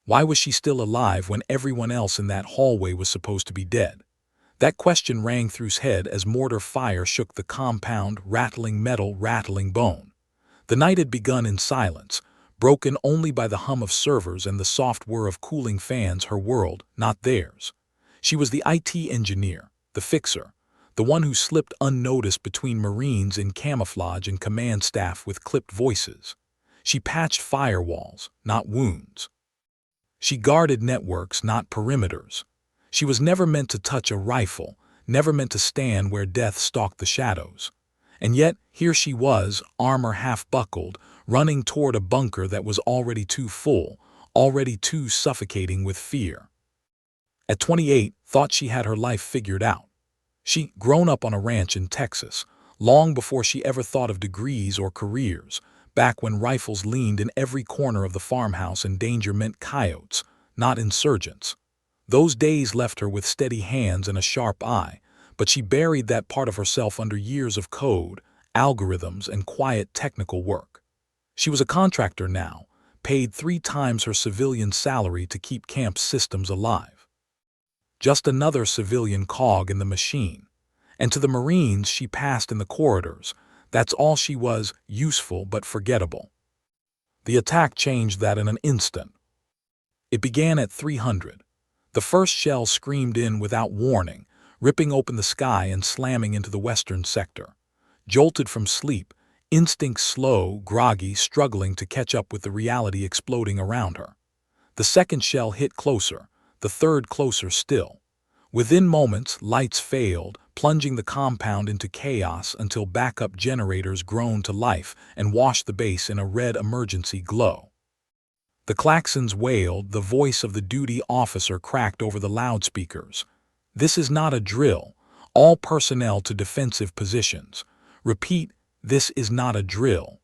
Why was she still alive when everyone else in that hallway was supposed to be dead? That question rang through his head as mortar fire shook the compound, rattling metal, rattling bone. The night had begun in silence, broken only by the hum of servers and the soft whir of cooling fans, her world, not theirs. She was the IT engineer, the fixer, the one who slipped unnoticed between Marines in camouflage and command staff with clipped voices. She patched firewalls, not wounds. She guarded networks, not perimeters. She was never meant to touch a rifle, never meant to stand where death stalked the shadows. And yet, here she was, armor half-buckled, running toward a bunker that was already too full, already too suffocating with fear. At 28, thought she had her life figured out. She'd grown up on a ranch in Texas, long before she ever thought of degrees or careers, back when rifles leaned in every corner of the farmhouse and danger meant coyotes, not insurgents. Those days left her with steady hands and a sharp eye, but she buried that part of herself under years of code, algorithms, and quiet technical work. She was a contractor now, paid 3 times her civilian salary to keep camp systems alive. Just another civilian cog in the machine. And to the Marines she passed in the corridors, that's all she was, useful but forgettable. The attack changed that in an instant. It began at 300. The first shell screamed in without warning, ripping open the sky and slamming into the western sector. Jolted from sleep, instinct slow, groggy, struggling to catch up with the reality exploding around her. The second shell hit closer, the third closer still. Within moments, lights failed, plunging the compound into chaos until backup generators groaned to life and washed the base in a red emergency glow. The klaxons wailed, the voice of the duty officer cracked over the loudspeakers. This is not a drill. All personnel to defensive positions. Repeat, this is not a drill.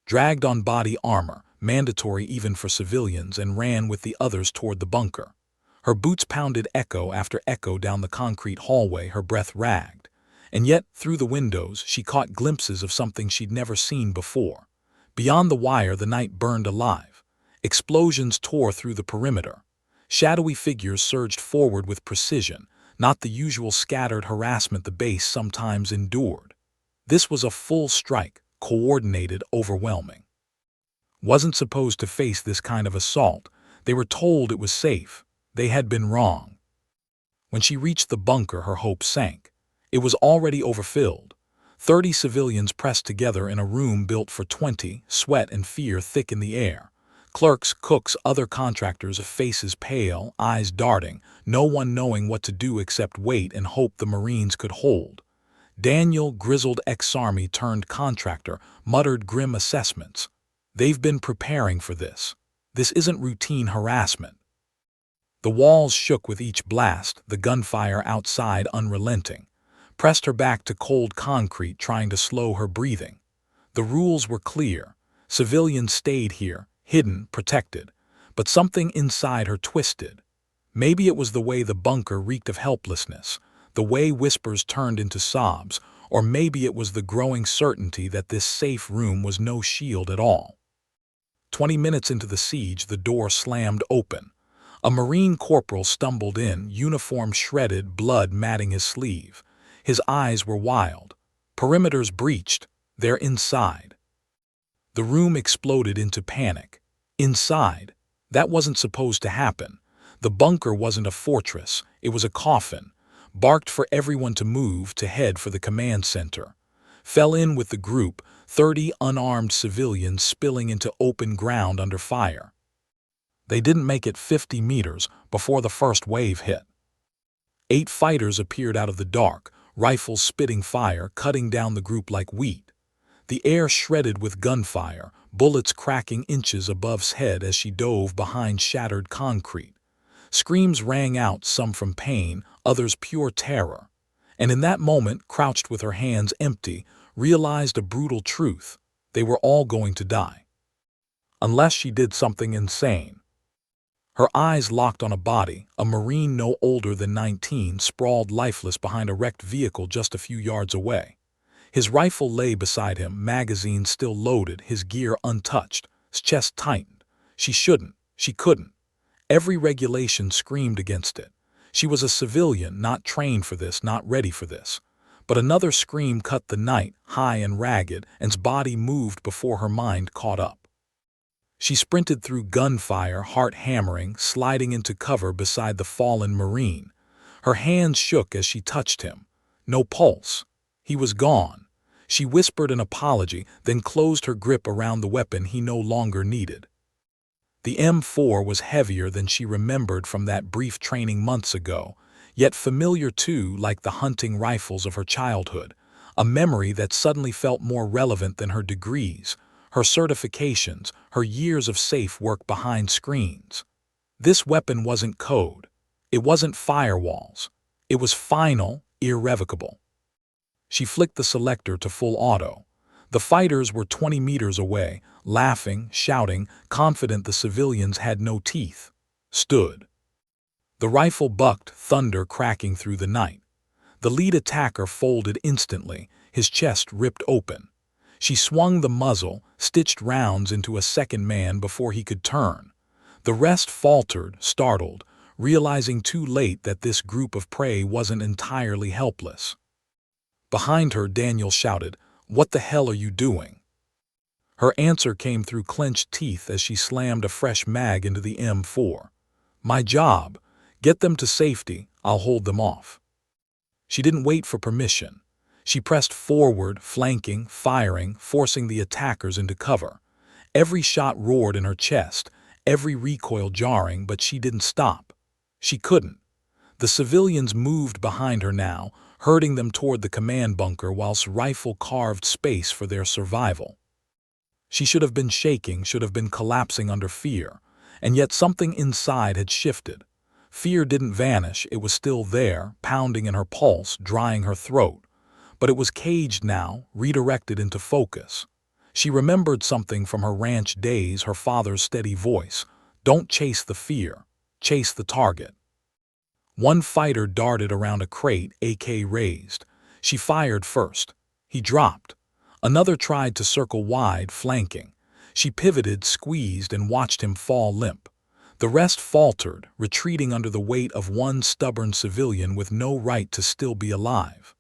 Dragged on body armor, mandatory even for civilians, and ran with the others toward the bunker. Her boots pounded echo after echo down the concrete hallway, her breath ragged. And yet, through the windows, she caught glimpses of something she'd never seen before. Beyond the wire, the night burned alive. Explosions tore through the perimeter. Shadowy figures surged forward with precision, not the usual scattered harassment the base sometimes endured. This was a full strike, coordinated, overwhelming. Wasn't supposed to face this kind of assault. They were told it was safe. They had been wrong. When she reached the bunker, her hope sank. It was already overfilled. 30 civilians pressed together in a room built for 20, sweat and fear thick in the air. Clerks, cooks, other contractors, faces pale, eyes darting, no one knowing what to do except wait and hope the Marines could hold. Daniel, grizzled ex-army turned contractor, muttered grim assessments. They've been preparing for this. This isn't routine harassment. The walls shook with each blast, the gunfire outside unrelenting. Pressed her back to cold concrete, trying to slow her breathing. The rules were clear. Civilians stayed here, hidden, protected. But something inside her twisted. Maybe it was the way the bunker reeked of helplessness, the way whispers turned into sobs, or maybe it was the growing certainty that this safe room was no shield at all. 20 minutes into the siege, the door slammed open. A Marine corporal stumbled in, uniform shredded, blood matting his sleeve. His eyes were wild. Perimeters breached. They're inside. The room exploded into panic. Inside. That wasn't supposed to happen. The bunker wasn't a fortress. It was a coffin. Barked for everyone to move, to head for the command center. Fell in with the group, 30 unarmed civilians spilling into open ground under fire. They didn't make it 50 meters before the first wave hit. 8 fighters appeared out of the dark, rifles spitting fire, cutting down the group like wheat. The air shredded with gunfire, bullets cracking inches above his head as she dove behind shattered concrete. Screams rang out, some from pain, others pure terror. And in that moment, crouched with her hands empty, realized a brutal truth. They were all going to die. Unless she did something insane. Her eyes locked on a body, a Marine no older than 19, sprawled lifeless behind a wrecked vehicle just a few yards away. His rifle lay beside him, magazine still loaded, his gear untouched, his chest tightened. She shouldn't, she couldn't. Every regulation screamed against it. She was a civilian, not trained for this, not ready for this. But another scream cut the night, high and ragged, and's body moved before her mind caught up. She sprinted through gunfire, heart hammering, sliding into cover beside the fallen Marine. Her hands shook as she touched him. No pulse. He was gone. She whispered an apology, then closed her grip around the weapon he no longer needed. The M4 was heavier than she remembered from that brief training months ago, yet familiar too, like the hunting rifles of her childhood, a memory that suddenly felt more relevant than her degrees, her certifications, her years of safe work behind screens. This weapon wasn't code. It wasn't firewalls. It was final, irrevocable. She flicked the selector to full auto. The fighters were 20 meters away, laughing, shouting, confident the civilians had no teeth. Stood. The rifle bucked, thunder cracking through the night. The lead attacker folded instantly, his chest ripped open. She swung the muzzle, stitched rounds into a second man before he could turn. The rest faltered, startled, realizing too late that this group of prey wasn't entirely helpless. Behind her, Daniel shouted, "What the hell are you doing?" Her answer came through clenched teeth as she slammed a fresh mag into the M4. "My job. Get them to safety. I'll hold them off." She didn't wait for permission. She pressed forward, flanking, firing, forcing the attackers into cover. Every shot roared in her chest, every recoil jarring, but she didn't stop. She couldn't. The civilians moved behind her now, herding them toward the command bunker whilst rifle carved space for their survival. She should have been shaking, should have been collapsing under fear, and yet something inside had shifted. Fear didn't vanish, it was still there, pounding in her pulse, drying her throat. But it was caged now, redirected into focus. She remembered something from her ranch days, her father's steady voice. Don't chase the fear, chase the target. One fighter darted around a crate, AK raised. She fired first. He dropped. Another tried to circle wide, flanking. She pivoted, squeezed, and watched him fall limp. The rest faltered, retreating under the weight of one stubborn civilian with no right to still be alive.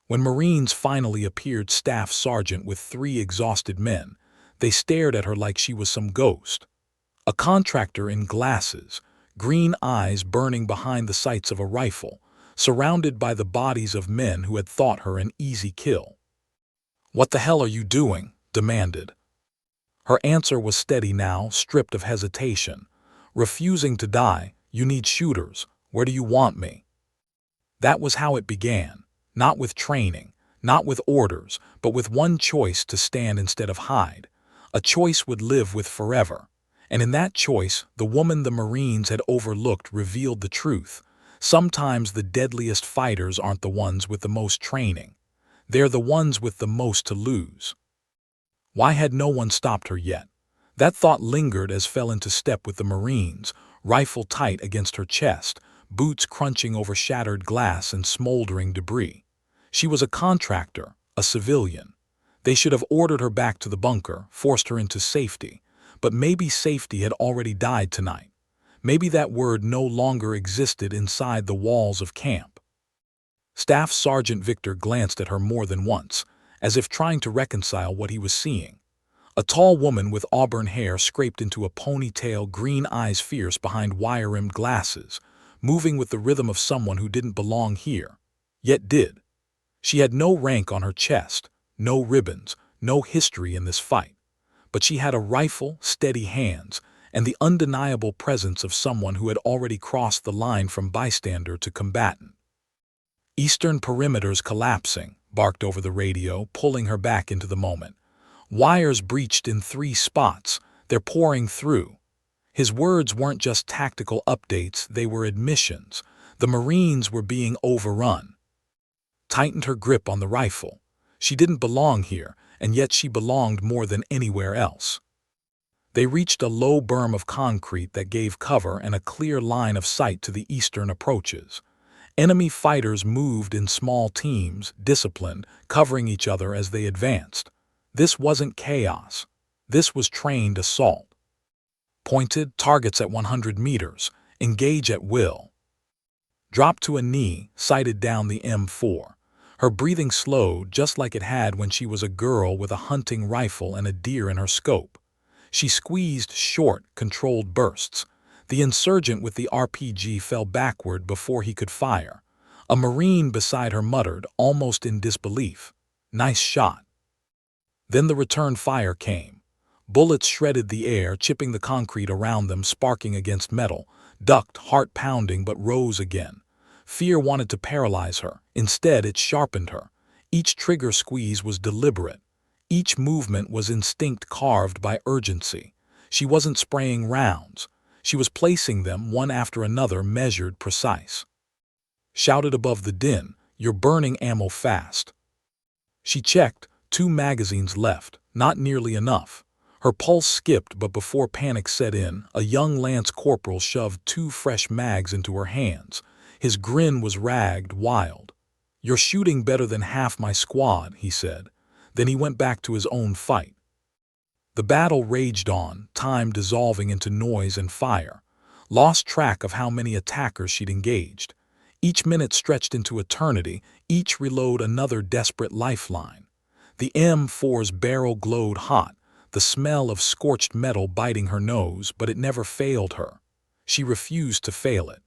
When Marines finally appeared, Staff Sergeant with 3 exhausted men, they stared at her like she was some ghost. A contractor in glasses, green eyes burning behind the sights of a rifle, surrounded by the bodies of men who had thought her an easy kill. "What the hell are you doing?" demanded. Her answer was steady now, stripped of hesitation. "Refusing to die. You need shooters. Where do you want me?" That was how it began. Not with training, not with orders, but with one choice: to stand instead of hide. A choice would live with forever. And in that choice, the woman the Marines had overlooked revealed the truth. Sometimes the deadliest fighters aren't the ones with the most training. They're the ones with the most to lose. Why had no one stopped her yet? That thought lingered as fell into step with the Marines, rifle tight against her chest, boots crunching over shattered glass and smoldering debris. She was a contractor, a civilian. They should have ordered her back to the bunker, forced her into safety. But maybe safety had already died tonight. Maybe that word no longer existed inside the walls of camp. Staff Sergeant Victor glanced at her more than once, as if trying to reconcile what he was seeing. A tall woman with auburn hair scraped into a ponytail, green eyes fierce behind wire-rimmed glasses, moving with the rhythm of someone who didn't belong here, yet did. She had no rank on her chest, no ribbons, no history in this fight. But she had a rifle, steady hands, and the undeniable presence of someone who had already crossed the line from bystander to combatant. "Eastern perimeter's collapsing," barked over the radio, pulling her back into the moment. "Wires breached in 3 spots. They're pouring through." His words weren't just tactical updates, they were admissions. The Marines were being overrun. Tightened her grip on the rifle. She didn't belong here, and yet she belonged more than anywhere else. They reached a low berm of concrete that gave cover and a clear line of sight to the eastern approaches. Enemy fighters moved in small teams, disciplined, covering each other as they advanced. This wasn't chaos. This was trained assault. Pointed, targets at 100 meters, engage at will. Dropped to a knee, sighted down the M4. Her breathing slowed just like it had when she was a girl with a hunting rifle and a deer in her scope. She squeezed short, controlled bursts. The insurgent with the RPG fell backward before he could fire. A Marine beside her muttered, almost in disbelief, "Nice shot." Then the return fire came. Bullets shredded the air, chipping the concrete around them, sparking against metal, ducked, heart pounding, but rose again. Fear wanted to paralyze her. Instead, it sharpened her. Each trigger squeeze was deliberate. Each movement was instinct carved by urgency. She wasn't spraying rounds. She was placing them, one after another, measured, precise. Shouted above the din, "You're burning ammo fast." She checked, 2 magazines left, not nearly enough. Her pulse skipped, but before panic set in, a young lance corporal shoved 2 fresh mags into her hands. His grin was ragged, wild. "You're shooting better than half my squad," he said. Then he went back to his own fight. The battle raged on, time dissolving into noise and fire. Lost track of how many attackers she'd engaged. Each minute stretched into eternity, each reload another desperate lifeline. The M4's barrel glowed hot, the smell of scorched metal biting her nose, but it never failed her. She refused to fail it.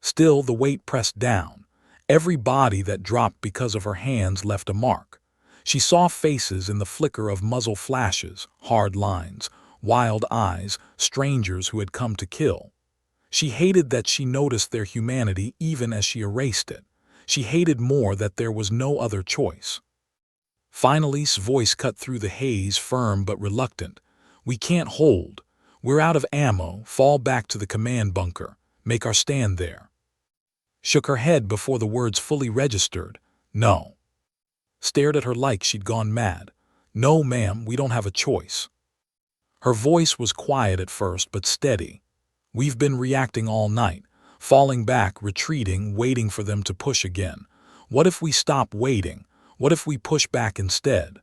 Still, the weight pressed down. Every body that dropped because of her hands left a mark. She saw faces in the flicker of muzzle flashes, hard lines, wild eyes, strangers who had come to kill. She hated that she noticed their humanity even as she erased it. She hated more that there was no other choice. Finally, his voice cut through the haze, firm but reluctant. "We can't hold. We're out of ammo. Fall back to the command bunker. Make our stand there." Shook her head before the words fully registered. "No." Stared at her like she'd gone mad. "No, ma'am, we don't have a choice." Her voice was quiet at first, but steady. "We've been reacting all night, falling back, retreating, waiting for them to push again. What if we stop waiting? What if we push back instead?"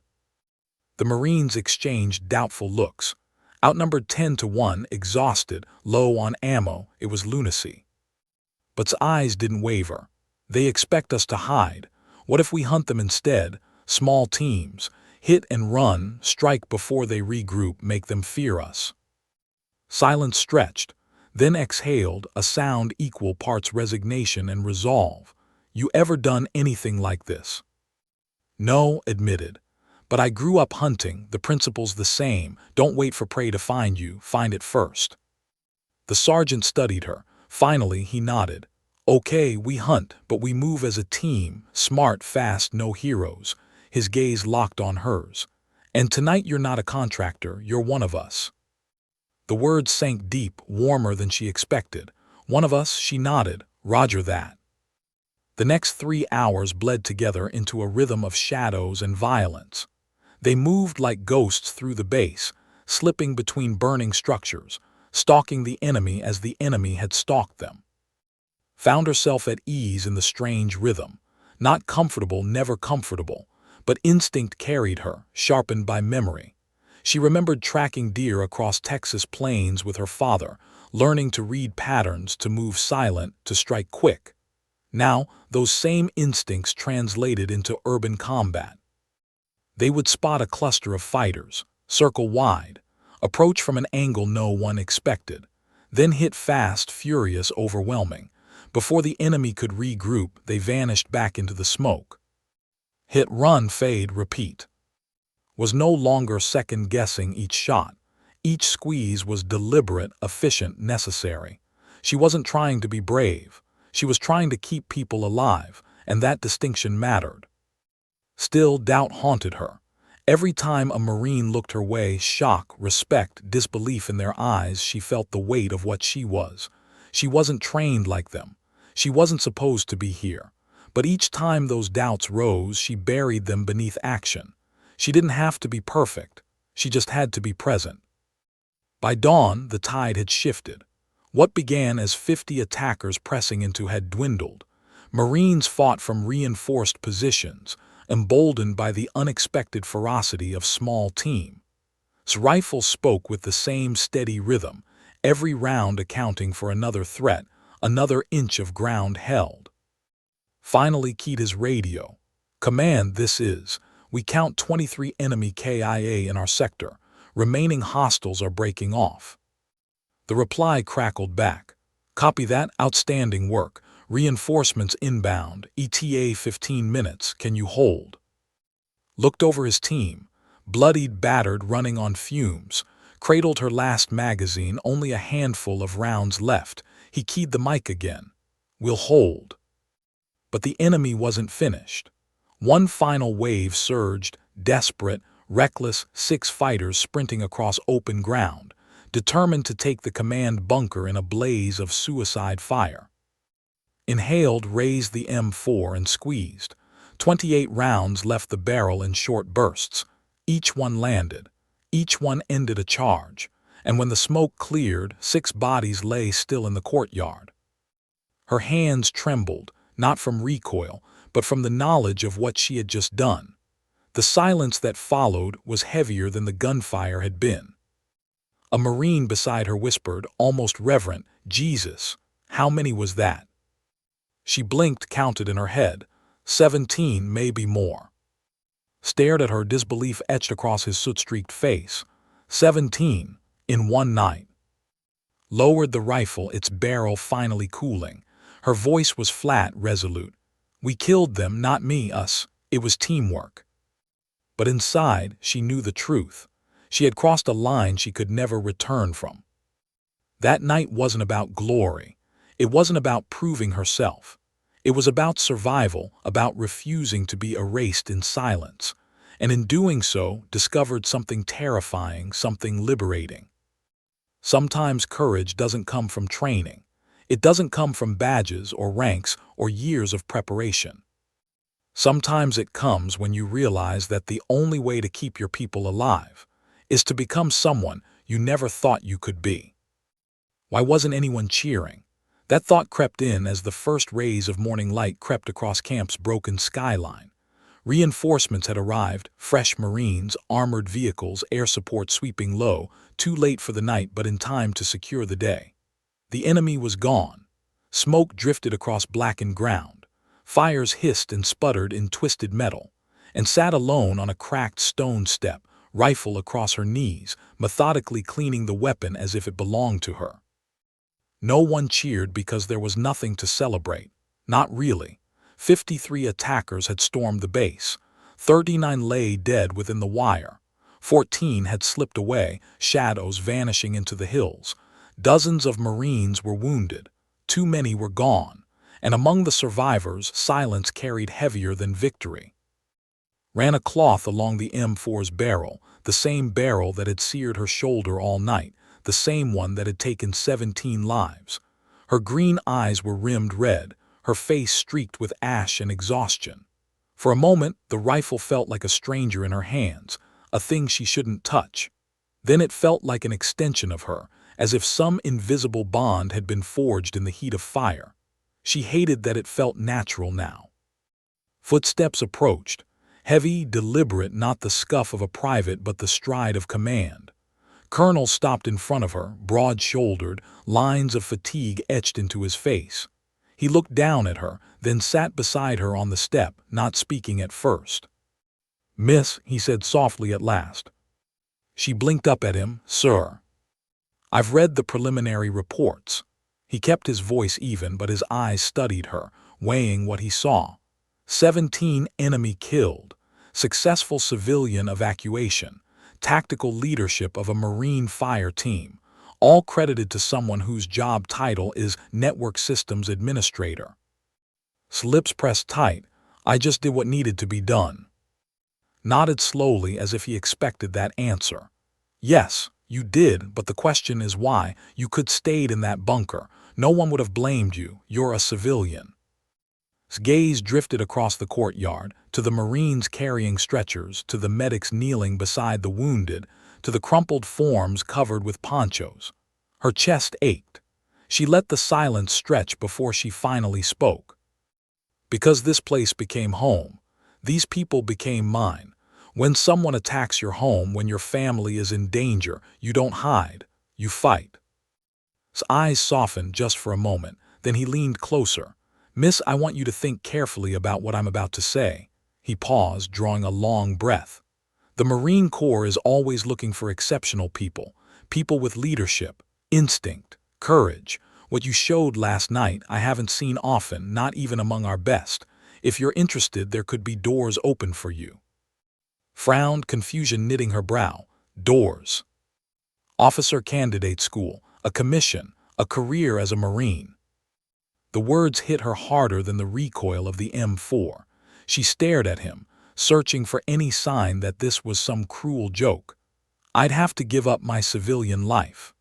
The Marines exchanged doubtful looks. Outnumbered 10-1, exhausted, low on ammo, it was lunacy. But's eyes didn't waver. "They expect us to hide. What if we hunt them instead? Small teams. Hit and run, strike before they regroup, make them fear us." Silence stretched, then exhaled, a sound equal parts resignation and resolve. "You ever done anything like this?" "No," admitted. "But I grew up hunting, the principle's the same. Don't wait for prey to find you, find it first." The sergeant studied her. Finally, he nodded. "Okay, we hunt, but we move as a team, smart, fast, no heroes." His gaze locked on hers. "And tonight you're not a contractor, you're one of us." The words sank deep, warmer than she expected. "One of us," she nodded. "Roger that." The next 3 hours bled together into a rhythm of shadows and violence. They moved like ghosts through the base, slipping between burning structures, stalking the enemy as the enemy had stalked them. Found herself at ease in the strange rhythm. Not comfortable, never comfortable, but instinct carried her, sharpened by memory. She remembered tracking deer across Texas plains with her father, learning to read patterns, to move silent, to strike quick. Now, those same instincts translated into urban combat. They would spot a cluster of fighters, circle wide, approach from an angle no one expected, then hit fast, furious, overwhelming. Before the enemy could regroup, they vanished back into the smoke. Hit, run, fade, repeat. Was no longer second-guessing each shot. Each squeeze was deliberate, efficient, necessary. She wasn't trying to be brave. She was trying to keep people alive, and that distinction mattered. Still, doubt haunted her. Every time a Marine looked her way, shock, respect, disbelief in their eyes, she felt the weight of what she was. She wasn't trained like them. She wasn't supposed to be here. But each time those doubts rose, she buried them beneath action. She didn't have to be perfect. She just had to be present. By dawn, the tide had shifted. What began as 50 attackers pressing into had dwindled. Marines fought from reinforced positions, emboldened by the unexpected ferocity of small team. His rifle spoke with the same steady rhythm, every round accounting for another threat, another inch of ground held. Finally keyed his radio. "Command, this is. We count 23 enemy KIA in our sector. Remaining hostiles are breaking off." The reply crackled back. "Copy that. Outstanding work. Reinforcements inbound. ETA 15 minutes. Can you hold?" Looked over his team. Bloodied, battered, running on fumes. Cradled her last magazine, only a handful of rounds left. He keyed the mic again. "We'll hold." But the enemy wasn't finished. One final wave surged, desperate, reckless, 6 fighters sprinting across open ground, determined to take the command bunker in a blaze of suicide fire. Inhaled, raised the M4 and squeezed. 28 rounds left the barrel in short bursts. Each one landed. Each one ended a charge. And when the smoke cleared, 6 bodies lay still in the courtyard. Her hands trembled, not from recoil, but from the knowledge of what she had just done. The silence that followed was heavier than the gunfire had been. A Marine beside her whispered, almost reverent, "Jesus, how many was that?" She blinked, counted in her head. 17, maybe more. Stared at her, disbelief etched across his soot-streaked face. 17, in one night. Lowered the rifle, its barrel finally cooling. Her voice was flat, resolute. "We killed them, not me, us. It was teamwork." But inside, she knew the truth. She had crossed a line she could never return from. That night wasn't about glory. It wasn't about proving herself. It was about survival, about refusing to be erased in silence. And in doing so, discovered something terrifying, something liberating. Sometimes courage doesn't come from training. It doesn't come from badges or ranks or years of preparation. Sometimes it comes when you realize that the only way to keep your people alive is to become someone you never thought you could be. Why wasn't anyone cheering? That thought crept in as the first rays of morning light crept across camp's broken skyline. Reinforcements had arrived, fresh Marines, armored vehicles, air support sweeping low, too late for the night but in time to secure the day. The enemy was gone. Smoke drifted across blackened ground. Fires hissed and sputtered in twisted metal, and sat alone on a cracked stone step, rifle across her knees, methodically cleaning the weapon as if it belonged to her. No one cheered because there was nothing to celebrate. Not really. 53 attackers had stormed the base. 39 lay dead within the wire. 14 had slipped away, shadows vanishing into the hills. Dozens of Marines were wounded. Too many were gone. And among the survivors, silence carried heavier than victory. Ran a cloth along the M4's barrel, the same barrel that had seared her shoulder all night, the same one that had taken 17 lives. Her green eyes were rimmed red, her face streaked with ash and exhaustion. For a moment, the rifle felt like a stranger in her hands, a thing she shouldn't touch. Then it felt like an extension of her, as if some invisible bond had been forged in the heat of fire. She hated that it felt natural now. Footsteps approached, heavy, deliberate, not the scuff of a private but the stride of command. Colonel stopped in front of her, broad-shouldered, lines of fatigue etched into his face. He looked down at her, then sat beside her on the step, not speaking at first. "Miss," he said softly at last. She blinked up at him. "Sir." "I've read the preliminary reports." He kept his voice even, but his eyes studied her, weighing what he saw. 17 enemy killed, successful civilian evacuation, tactical leadership of a Marine fire team, all credited to someone whose job title is Network Systems Administrator. His lips pressed tight. "I just did what needed to be done." Nodded slowly as if he expected that answer. "Yes, you did, but the question is why. You could stayed in that bunker. No one would have blamed you. You're a civilian." His gaze drifted across the courtyard, to the Marines carrying stretchers, to the medics kneeling beside the wounded, to the crumpled forms covered with ponchos. Her chest ached. She let the silence stretch before she finally spoke. "Because this place became home. These people became mine. When someone attacks your home, when your family is in danger, you don't hide, you fight. His eyes softened just for a moment, then he leaned closer. Miss, I want you to think carefully about what I'm about to say. He paused, drawing a long breath. The Marine Corps is always looking for exceptional people, people with leadership, instinct, courage. What you showed last night I haven't seen often, not even among our best. If you're interested, there could be doors open for you. Frowned, confusion knitting her brow. Doors. Officer candidate school, a commission, a career as a Marine. The words hit her harder than the recoil of the M4. She stared at him, searching for any sign that this was some cruel joke. I'd have to give up my civilian life.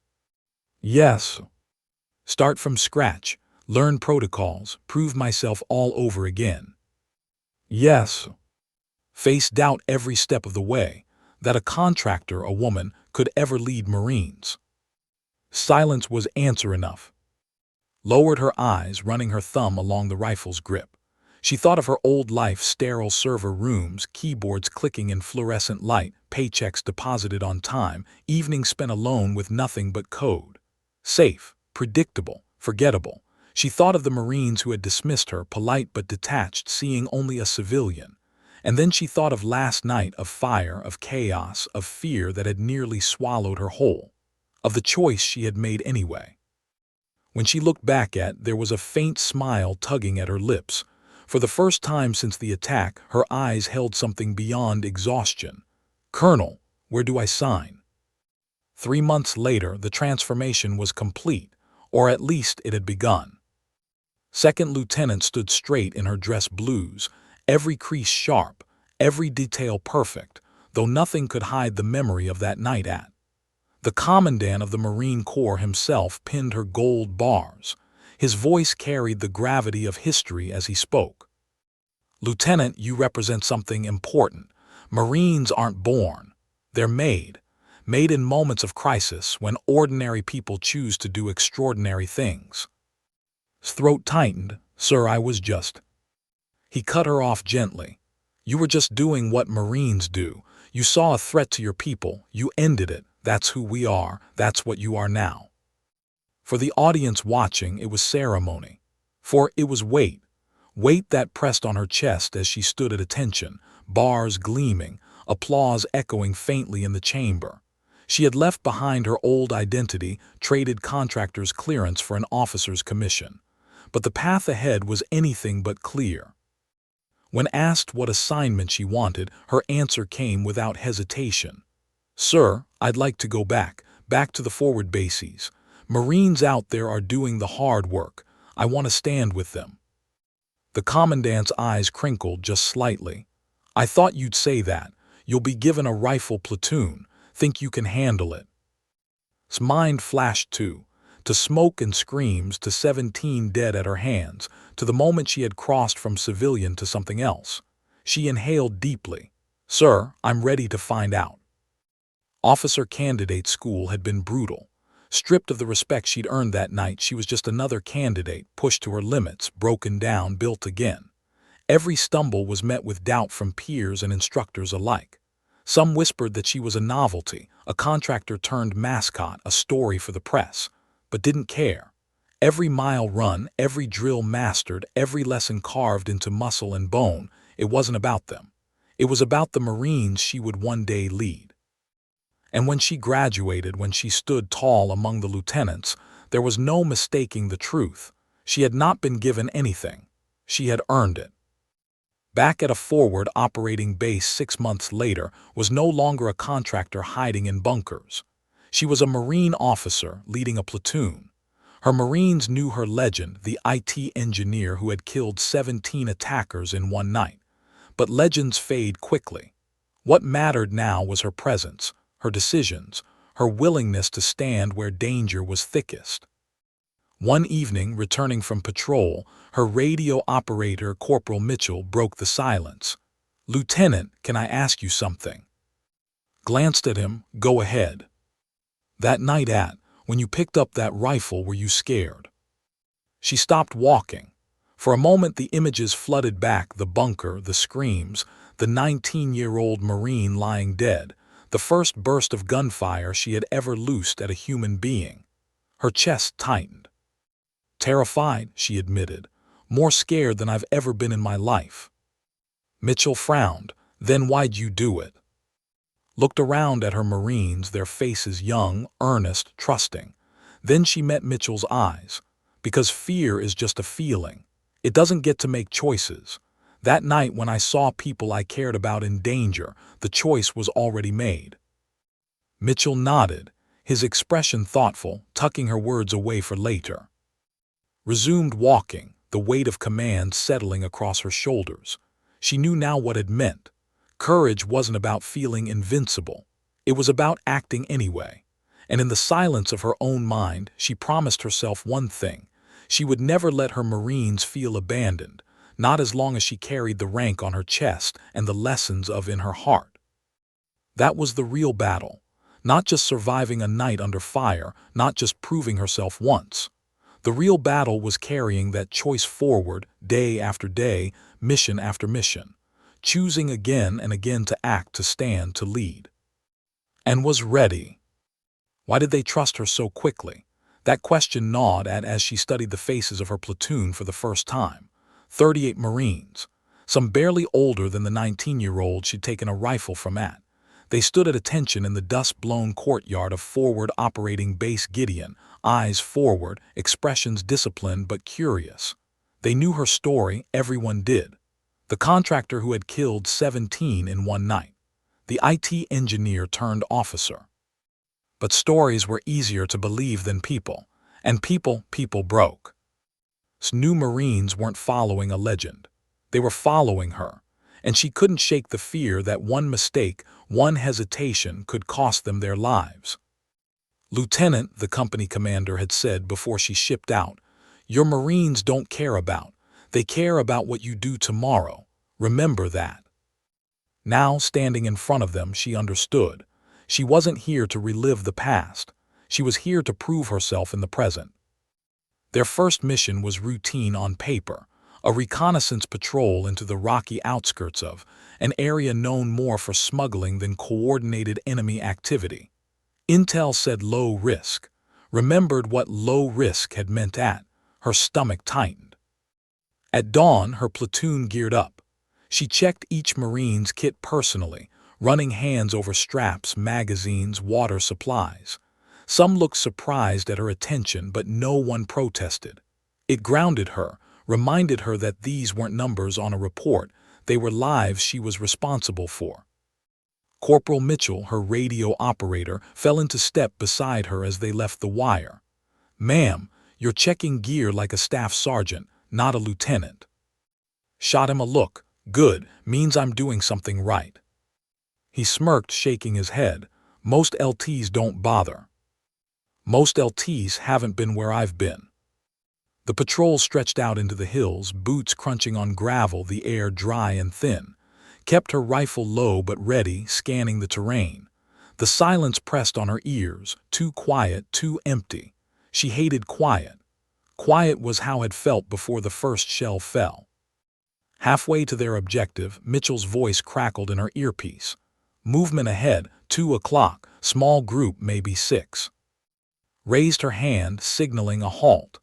Yes. Start from scratch, learn protocols, prove myself all over again. Yes. Face doubt every step of the way, that a contractor, a woman, could ever lead Marines. Silence was answer enough. Lowered her eyes, running her thumb along the rifle's grip. She thought of her old life, sterile server rooms, keyboards clicking in fluorescent light, paychecks deposited on time, evenings spent alone with nothing but code. Safe, predictable, forgettable. She thought of the Marines who had dismissed her, polite but detached, seeing only a civilian. And then she thought of last night, of fire, of chaos, of fear that had nearly swallowed her whole, of the choice she had made anyway. When she looked back there was a faint smile tugging at her lips. For the first time since the attack, her eyes held something beyond exhaustion. Colonel, where do I sign? 3 months later, the transformation was complete, or at least it had begun. Second lieutenant stood straight in her dress blues, every crease sharp, every detail perfect, though nothing could hide the memory of that night at. The commandant of the Marine Corps himself pinned her gold bars. His voice carried the gravity of history as he spoke. Lieutenant, you represent something important. Marines aren't born. They're made. Made in moments of crisis, when ordinary people choose to do extraordinary things. His throat tightened. Sir, I was just... He cut her off gently. You were just doing what Marines do. You saw a threat to your people. You ended it. That's who we are. That's what you are now. For the audience watching, it was ceremony. For it was weight. Weight that pressed on her chest as she stood at attention, bars gleaming, applause echoing faintly in the chamber. She had left behind her old identity, traded contractor's clearance for an officer's commission. But the path ahead was anything but clear. When asked what assignment she wanted, her answer came without hesitation. Sir, I'd like to go back to the forward bases. Marines out there are doing the hard work. I want to stand with them. The commandant's eyes crinkled just slightly. I thought you'd say that. You'll be given a rifle platoon. Think you can handle it? His mind flashed to smoke and screams, to 17 dead at her hands, to the moment she had crossed from civilian to something else. She inhaled deeply. Sir, I'm ready to find out. Officer candidate school had been brutal. Stripped of the respect she'd earned that night, she was just another candidate, pushed to her limits, broken down, built again. Every stumble was met with doubt from peers and instructors alike. Some whispered that she was a novelty, a contractor turned mascot, a story for the press, but didn't care. Every mile run, every drill mastered, every lesson carved into muscle and bone, it wasn't about them. It was about the Marines she would one day lead. And when she graduated, when she stood tall among the lieutenants, there was no mistaking the truth. She had not been given anything. She had earned it. Back at a forward operating base 6 months later was no longer a contractor hiding in bunkers. She was a Marine officer leading a platoon. Her Marines knew her legend, the IT engineer who had killed 17 attackers in one night. But legends fade quickly. What mattered now was her presence, her decisions, her willingness to stand where danger was thickest. One evening, returning from patrol, her radio operator, Corporal Mitchell, broke the silence. Lieutenant, can I ask you something? Glanced at him. Go ahead. That night when you picked up that rifle, were you scared? She stopped walking. For a moment the images flooded back, the bunker, the screams, the 19-year-old Marine lying dead, the first burst of gunfire she had ever loosed at a human being. Her chest tightened. "Terrified," she admitted. "More scared than I've ever been in my life." Mitchell frowned. "Then why'd you do it?" Looked around at her Marines, their faces young, earnest, trusting. Then she met Mitchell's eyes. "Because fear is just a feeling. It doesn't get to make choices. That night when I saw people I cared about in danger, the choice was already made." Mitchell nodded, his expression thoughtful, tucking her words away for later. Resumed walking, the weight of command settling across her shoulders. She knew now what it meant. Courage wasn't about feeling invincible. It was about acting anyway. And in the silence of her own mind, she promised herself one thing. She would never let her Marines feel abandoned, not as long as she carried the rank on her chest and the lessons of in her heart. That was the real battle. Not just surviving a night under fire, not just proving herself once. The real battle was carrying that choice forward, day after day, mission after mission, choosing again and again to act, to stand, to lead. And was ready. Why did they trust her so quickly? That question gnawed at as she studied the faces of her platoon for the first time. 38 Marines, some barely older than the 19-year-old she'd taken a rifle from at. They stood at attention in the dust-blown courtyard of Forward Operating Base Gideon, eyes forward, expressions disciplined but curious. They knew her story, everyone did. The contractor who had killed 17 in one night. The IT engineer turned officer. But stories were easier to believe than people, and people broke. New Marines weren't following a legend. They were following her, and she couldn't shake the fear that one mistake, one hesitation could cost them their lives. "Lieutenant," the company commander had said before she shipped out, "your Marines don't care about. They care about what you do tomorrow. Remember that." Now, standing in front of them, she understood. She wasn't here to relive the past. She was here to prove herself in the present. Their first mission was routine on paper, a reconnaissance patrol into the rocky outskirts of an area known more for smuggling than coordinated enemy activity. Intel said low risk. Remembered what low risk had meant her stomach tightened. At dawn, her platoon geared up. She checked each Marine's kit personally, running hands over straps, magazines, water supplies. Some looked surprised at her attention, but no one protested. It grounded her, reminded her that these weren't numbers on a report, they were lives she was responsible for. Corporal Mitchell, her radio operator, fell into step beside her as they left the wire. "Ma'am, you're checking gear like a staff sergeant, not a lieutenant." Shot him a look. "Good, means I'm doing something right." He smirked, shaking his head. "Most LTs don't bother. Most LTs haven't been where I've been." The patrol stretched out into the hills, boots crunching on gravel, the air dry and thin. Kept her rifle low but ready, scanning the terrain. The silence pressed on her ears, too quiet, too empty. She hated quiet. Quiet was how it felt before the first shell fell. Halfway to their objective, Mitchell's voice crackled in her earpiece. "Movement ahead, 2 o'clock, small group, maybe 6. Raised her hand, signaling a halt.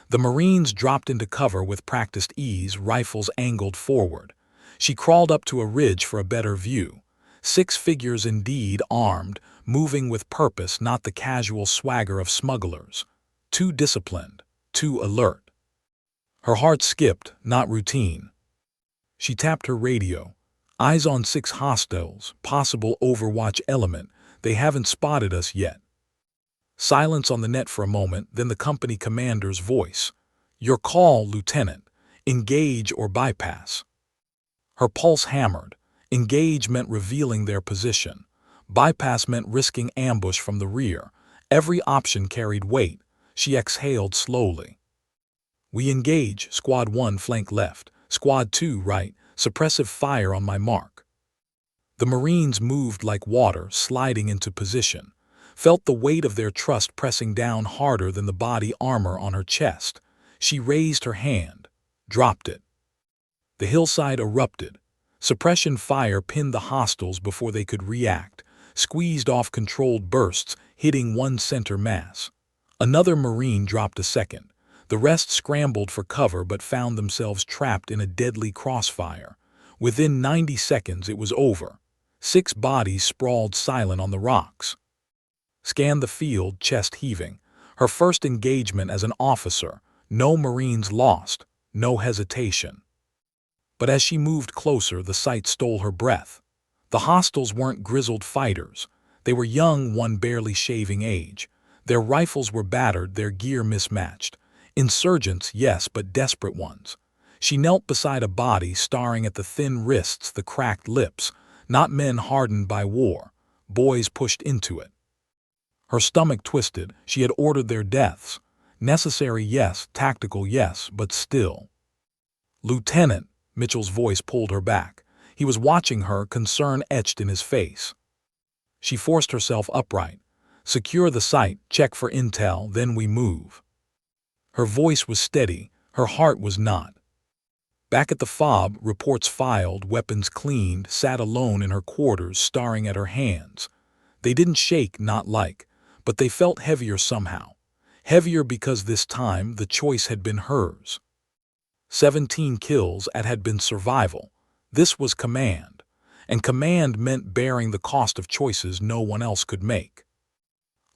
The Marines dropped into cover with practiced ease, rifles angled forward. She crawled up to a ridge for a better view. 6 figures indeed, armed, moving with purpose, not the casual swagger of smugglers. Too disciplined, too alert. Her heart skipped, not routine. She tapped her radio. "Eyes on 6 hostiles, possible overwatch element. They haven't spotted us yet." Silence on the net for a moment, then the company commander's voice. "Your call, Lieutenant. Engage or bypass." Her pulse hammered. Engage meant revealing their position. Bypass meant risking ambush from the rear. Every option carried weight. She exhaled slowly. "We engage, Squad 1 flank left, Squad 2 right, suppressive fire on my mark." The Marines moved like water, sliding into position. Felt the weight of their trust pressing down harder than the body armor on her chest. She raised her hand, dropped it. The hillside erupted. Suppression fire pinned the hostiles before they could react, squeezed off controlled bursts, hitting one center mass. Another Marine dropped a second. The rest scrambled for cover but found themselves trapped in a deadly crossfire. Within 90 seconds it was over. 6 bodies sprawled silent on the rocks. Scanned the field, chest heaving. Her first engagement as an officer. No Marines lost. No hesitation. But as she moved closer, the sight stole her breath. The hostiles weren't grizzled fighters. They were young, one barely shaving age. Their rifles were battered, their gear mismatched. Insurgents, yes, but desperate ones. She knelt beside a body, staring at the thin wrists, the cracked lips. Not men hardened by war. Boys pushed into it. Her stomach twisted. She had ordered their deaths. Necessary, yes. Tactical, yes, but still. "Lieutenant," Mitchell's voice pulled her back. He was watching her, concern etched in his face. She forced herself upright. "Secure the site, check for intel, then we move." Her voice was steady, her heart was not. Back at the FOB, reports filed, weapons cleaned, sat alone in her quarters, staring at her hands. They didn't shake, not like, but they felt heavier somehow. Heavier because this time the choice had been hers. 17 kills had been survival. This was command. And command meant bearing the cost of choices no one else could make.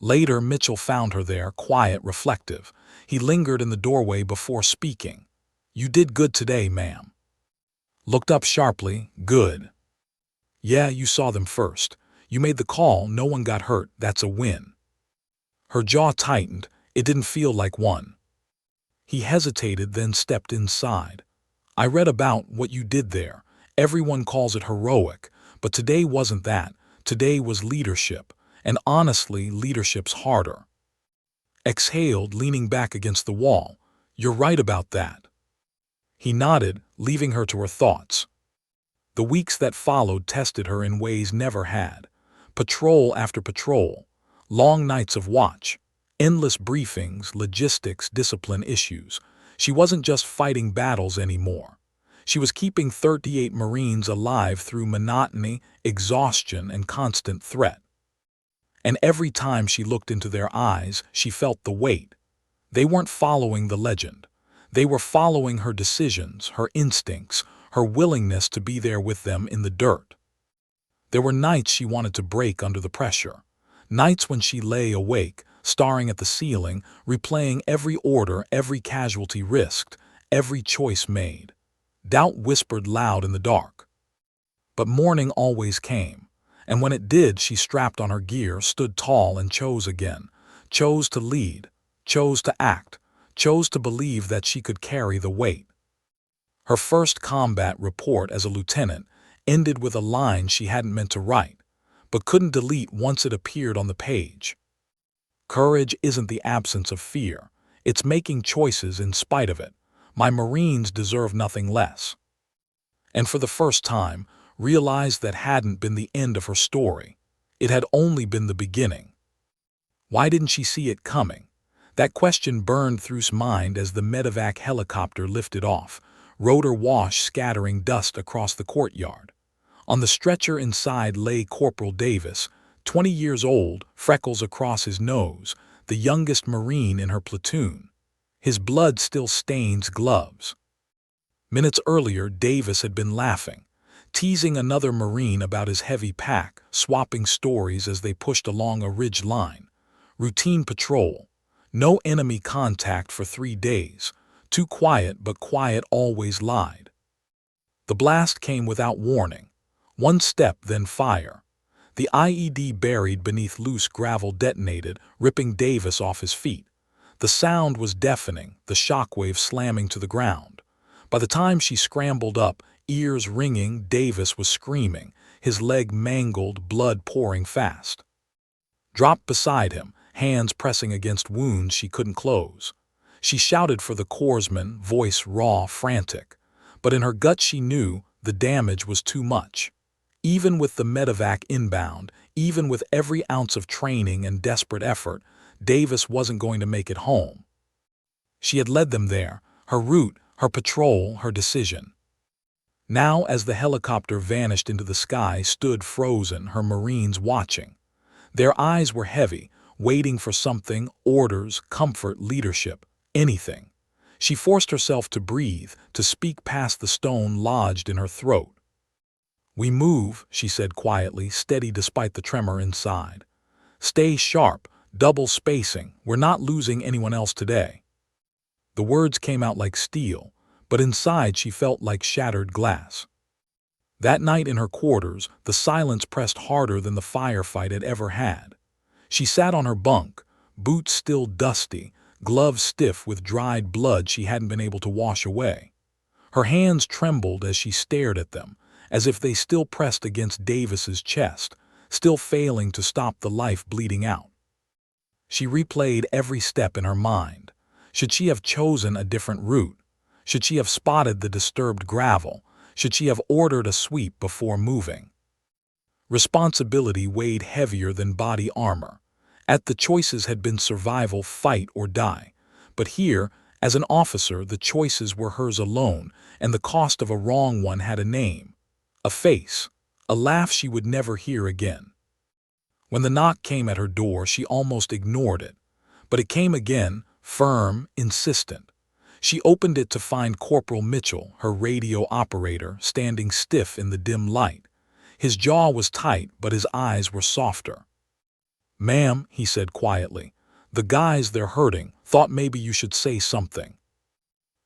Later, Mitchell found her there, quiet, reflective. He lingered in the doorway before speaking. "You did good today, ma'am." Looked up sharply. "Good." "Yeah, you saw them first. You made the call, no one got hurt, that's a win." Her jaw tightened. It didn't feel like one. He hesitated, then stepped inside. "I read about what you did there. Everyone calls it heroic, but today wasn't that. Today was leadership, and honestly, leadership's harder." Exhaled, leaning back against the wall. "You're right about that." He nodded, leaving her to her thoughts. The weeks that followed tested her in ways never had. Patrol after patrol, long nights of watch, endless briefings, logistics, discipline issues. She wasn't just fighting battles anymore. She was keeping 38 Marines alive through monotony, exhaustion, and constant threat. And every time she looked into their eyes, she felt the weight. They weren't following the legend. They were following her decisions, her instincts, her willingness to be there with them in the dirt. There were nights she wanted to break under the pressure. Nights when she lay awake, staring at the ceiling, replaying every order, every casualty risked, every choice made. Doubt whispered loud in the dark. But morning always came, and when it did, she strapped on her gear, stood tall, and chose again. Chose to lead, chose to act, chose to believe that she could carry the weight. Her first combat report as a lieutenant ended with a line she hadn't meant to write, but couldn't delete once it appeared on the page. "Courage isn't the absence of fear. It's making choices in spite of it. My Marines deserve nothing less." And for the first time, realized that hadn't been the end of her story. It had only been the beginning. Why didn't she see it coming? That question burned through his mind as the medevac helicopter lifted off, rotor wash scattering dust across the courtyard. On the stretcher inside lay Corporal Davis, 20 years old, freckles across his nose, the youngest Marine in her platoon. His blood still stains gloves. Minutes earlier, Davis had been laughing, teasing another Marine about his heavy pack, swapping stories as they pushed along a ridge line. Routine patrol. No enemy contact for 3 days. Too quiet, but quiet always lied. The blast came without warning. One step, then fire. The IED buried beneath loose gravel detonated, ripping Davis off his feet. The sound was deafening, the shockwave slamming to the ground. By the time she scrambled up, ears ringing, Davis was screaming, his leg mangled, blood pouring fast. Dropped beside him, hands pressing against wounds she couldn't close. She shouted for the corpsman, voice raw, frantic. But in her gut she knew the damage was too much. Even with the medevac inbound, even with every ounce of training and desperate effort, Davis wasn't going to make it home. She had led them there, her route, her patrol, her decision. Now, as the helicopter vanished into the sky, stood frozen, her Marines watching. Their eyes were heavy, waiting for something, orders, comfort, leadership, anything. She forced herself to breathe, to speak past the stone lodged in her throat. "We move," she said quietly, steady despite the tremor inside. "Stay sharp, double spacing, we're not losing anyone else today." The words came out like steel, but inside she felt like shattered glass. That night in her quarters, the silence pressed harder than the firefight had ever had. She sat on her bunk, boots still dusty, gloves stiff with dried blood she hadn't been able to wash away. Her hands trembled as she stared at them, as if they still pressed against Davis's chest, still failing to stop the life bleeding out. She replayed every step in her mind. Should she have chosen a different route? Should she have spotted the disturbed gravel? Should she have ordered a sweep before moving? Responsibility weighed heavier than body armor. The choices had been survival, fight, or die. But here, as an officer, the choices were hers alone, and the cost of a wrong one had a name, a face, a laugh she would never hear again. When the knock came at her door, she almost ignored it. But it came again, firm, insistent. She opened it to find Corporal Mitchell, her radio operator, standing stiff in the dim light. His jaw was tight, but his eyes were softer. "Ma'am," he said quietly, "the guys, they're hurting. Thought maybe you should say something."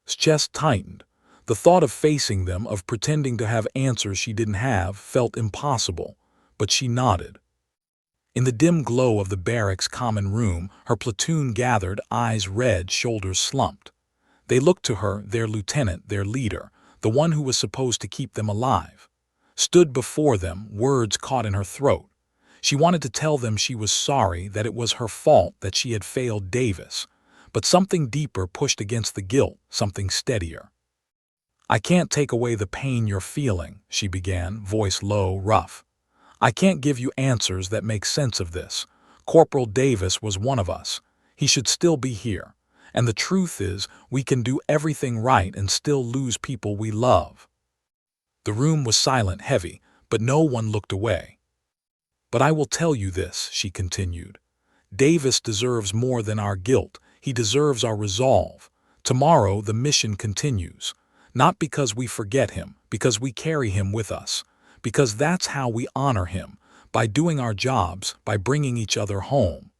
His chest tightened. The thought of facing them, of pretending to have answers she didn't have, felt impossible, but she nodded. In the dim glow of the barracks' common room, her platoon gathered, eyes red, shoulders slumped. They looked to her, their lieutenant, their leader, the one who was supposed to keep them alive. Stood before them, words caught in her throat. She wanted to tell them she was sorry, that it was her fault that she had failed Davis. But something deeper pushed against the guilt, something steadier. "I can't take away the pain you're feeling," she began, voice low, rough. "I can't give you answers that make sense of this. Corporal Davis was one of us. He should still be here. And the truth is, we can do everything right and still lose people we love." The room was silent, heavy, but no one looked away. "But I will tell you this," she continued. "Davis deserves more than our guilt. He deserves our resolve. Tomorrow the mission continues. Not because we forget him, because we carry him with us. Because that's how we honor him, by doing our jobs, by bringing each other home."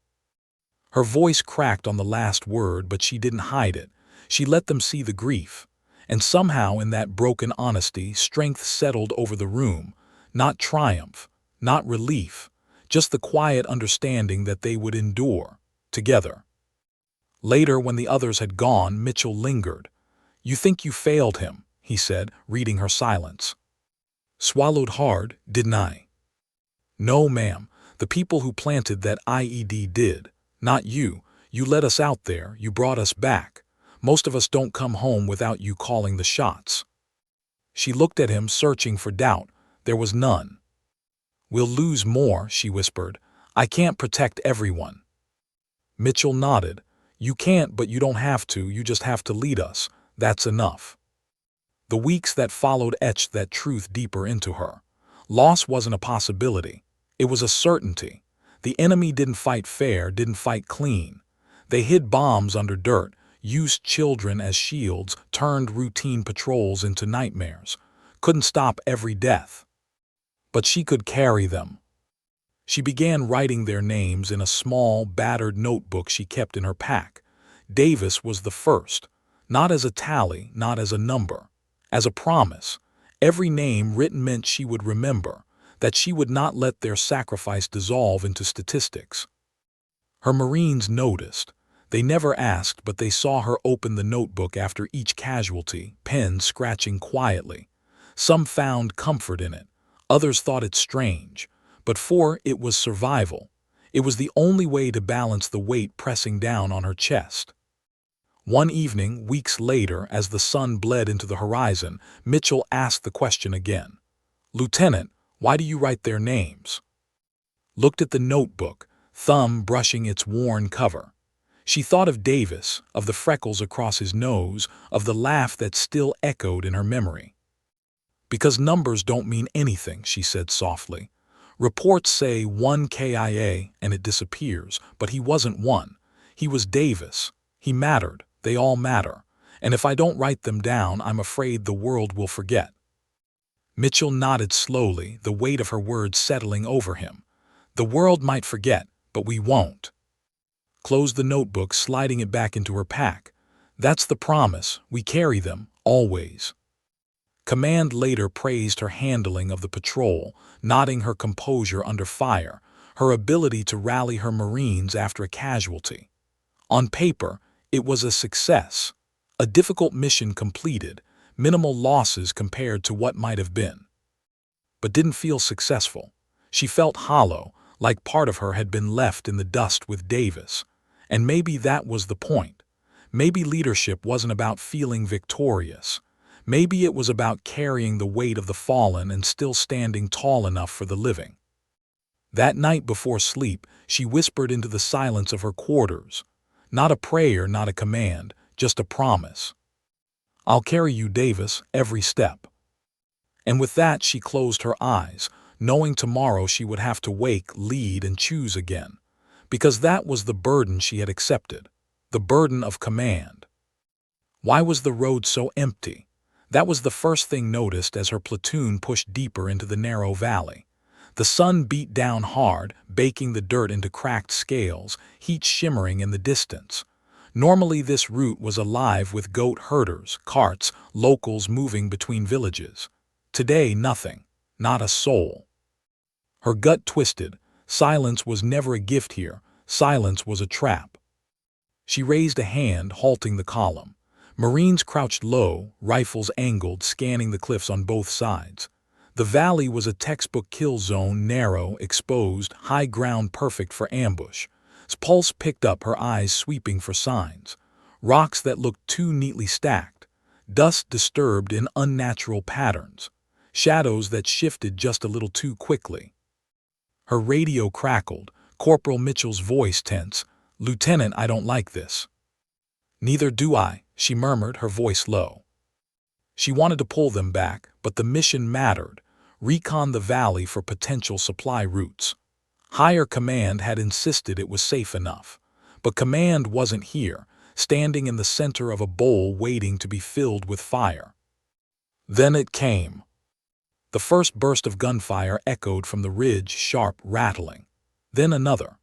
Her voice cracked on the last word, but she didn't hide it. She let them see the grief. And somehow in that broken honesty, strength settled over the room. Not triumph, not relief, just the quiet understanding that they would endure, together. Later, when the others had gone, Mitchell lingered. "You think you failed him," he said, reading her silence. "Swallowed hard, didn't I?" "No, ma'am. The people who planted that IED did. Not you. You let us out there, you brought us back. Most of us don't come home without you calling the shots." She looked at him, searching for doubt. There was none. "We'll lose more," she whispered. "I can't protect everyone." Mitchell nodded. "You can't, but you don't have to. You just have to lead us. That's enough." The weeks that followed etched that truth deeper into her. Loss wasn't a possibility. It was a certainty. The enemy didn't fight fair, didn't fight clean. They hid bombs under dirt, used children as shields, turned routine patrols into nightmares. Couldn't stop every death. But she could carry them. She began writing their names in a small, battered notebook she kept in her pack. Davis was the first. Not as a tally, not as a number. As a promise. Every name written meant she would remember, that she would not let their sacrifice dissolve into statistics. Her Marines noticed. They never asked, but they saw her open the notebook after each casualty, pen scratching quietly. Some found comfort in it. Others thought it strange. But for it was survival. It was the only way to balance the weight pressing down on her chest. One evening, weeks later, as the sun bled into the horizon, Mitchell asked the question again. "Lieutenant, why do you write their names?" Looked at the notebook, thumb brushing its worn cover. She thought of Davis, of the freckles across his nose, of the laugh that still echoed in her memory. Because numbers don't mean anything, she said softly. Reports say 1 KIA and it disappears, but he wasn't one. He was Davis. He mattered. They all matter. And if I don't write them down, I'm afraid the world will forget. Mitchell nodded slowly, the weight of her words settling over him. The world might forget, but we won't. Closed the notebook, sliding it back into her pack. That's the promise. We carry them, always. Command later praised her handling of the patrol, nodding her composure under fire, her ability to rally her Marines after a casualty. On paper, it was a success. A difficult mission completed, minimal losses compared to what might have been. But didn't feel successful. She felt hollow, like part of her had been left in the dust with Davis. And maybe that was the point. Maybe leadership wasn't about feeling victorious. Maybe it was about carrying the weight of the fallen and still standing tall enough for the living. That night before sleep, she whispered into the silence of her quarters. Not a prayer, not a command, just a promise. I'll carry you, Davis, every step. And with that, she closed her eyes, knowing tomorrow she would have to wake, lead, and choose again. Because that was the burden she had accepted, the burden of command. Why was the road so empty? That was the first thing noticed as her platoon pushed deeper into the narrow valley. The sun beat down hard, baking the dirt into cracked scales, heat shimmering in the distance. Normally this route was alive with goat herders, carts, locals moving between villages. Today, nothing. Not a soul. Her gut twisted. Silence was never a gift here. Silence was a trap. She raised a hand, halting the column. Marines crouched low, rifles angled, scanning the cliffs on both sides. The valley was a textbook kill zone, narrow, exposed, high ground perfect for ambush. Pulse picked up, her eyes sweeping for signs. Rocks that looked too neatly stacked. Dust disturbed in unnatural patterns. Shadows that shifted just a little too quickly. Her radio crackled, Corporal Mitchell's voice tense. "Lieutenant, I don't like this." "Neither do I," she murmured, her voice low. She wanted to pull them back, but the mission mattered. Recon the valley for potential supply routes. Higher command had insisted it was safe enough. But command wasn't here, standing in the center of a bowl waiting to be filled with fire. Then it came. The first burst of gunfire echoed from the ridge, sharp, rattling. Then another.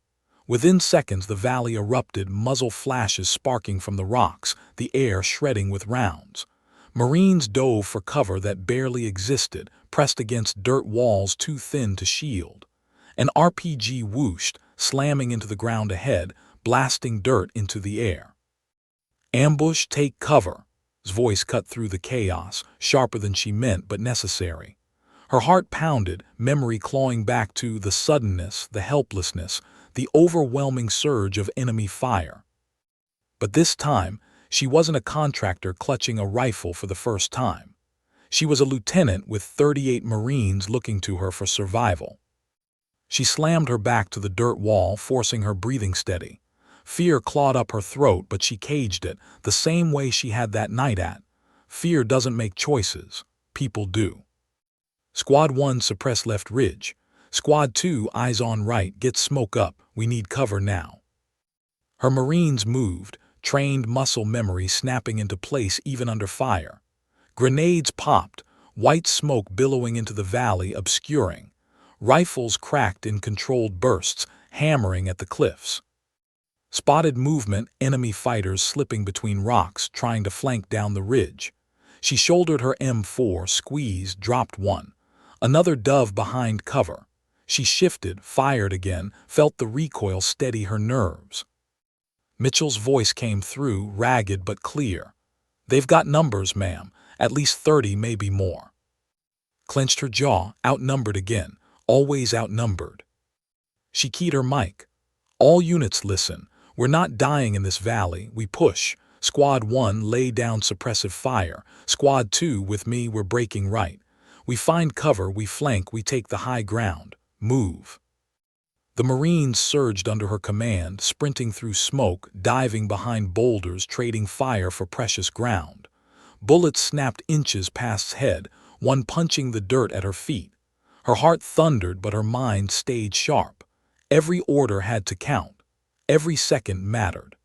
Within seconds the valley erupted, muzzle flashes sparking from the rocks, the air shredding with rounds. Marines dove for cover that barely existed, pressed against dirt walls too thin to shield. An RPG whooshed, slamming into the ground ahead, blasting dirt into the air. "Ambush, take cover." His voice cut through the chaos, sharper than she meant but necessary. Her heart pounded, memory clawing back to the suddenness, the helplessness, the overwhelming surge of enemy fire. But this time, she wasn't a contractor clutching a rifle for the first time. She was a lieutenant with 38 Marines looking to her for survival. She slammed her back to the dirt wall, forcing her breathing steady. Fear clawed up her throat, but she caged it, the same way she had that night at. Fear doesn't make choices. People do. Squad 1, suppress left ridge. Squad 2, eyes on right, get smoke up, we need cover now. Her Marines moved, trained muscle memory snapping into place even under fire. Grenades popped, white smoke billowing into the valley, obscuring. Rifles cracked in controlled bursts, hammering at the cliffs. Spotted movement, enemy fighters slipping between rocks, trying to flank down the ridge. She shouldered her M4, squeezed, dropped one. Another dove behind cover. She shifted, fired again, felt the recoil steady her nerves. Mitchell's voice came through, ragged but clear. "They've got numbers, ma'am. At least 30, maybe more." Clenched her jaw, outnumbered again, always outnumbered. She keyed her mic. "All units listen. We're not dying in this valley. We push. Squad 1, lay down suppressive fire. Squad 2, with me, we're breaking right. We find cover, we flank, we take the high ground. Move." The Marines surged under her command, sprinting through smoke, diving behind boulders, trading fire for precious ground. Bullets snapped inches past head, one punching the dirt at her feet. Her heart thundered, but her mind stayed sharp. Every order had to count. Every second mattered.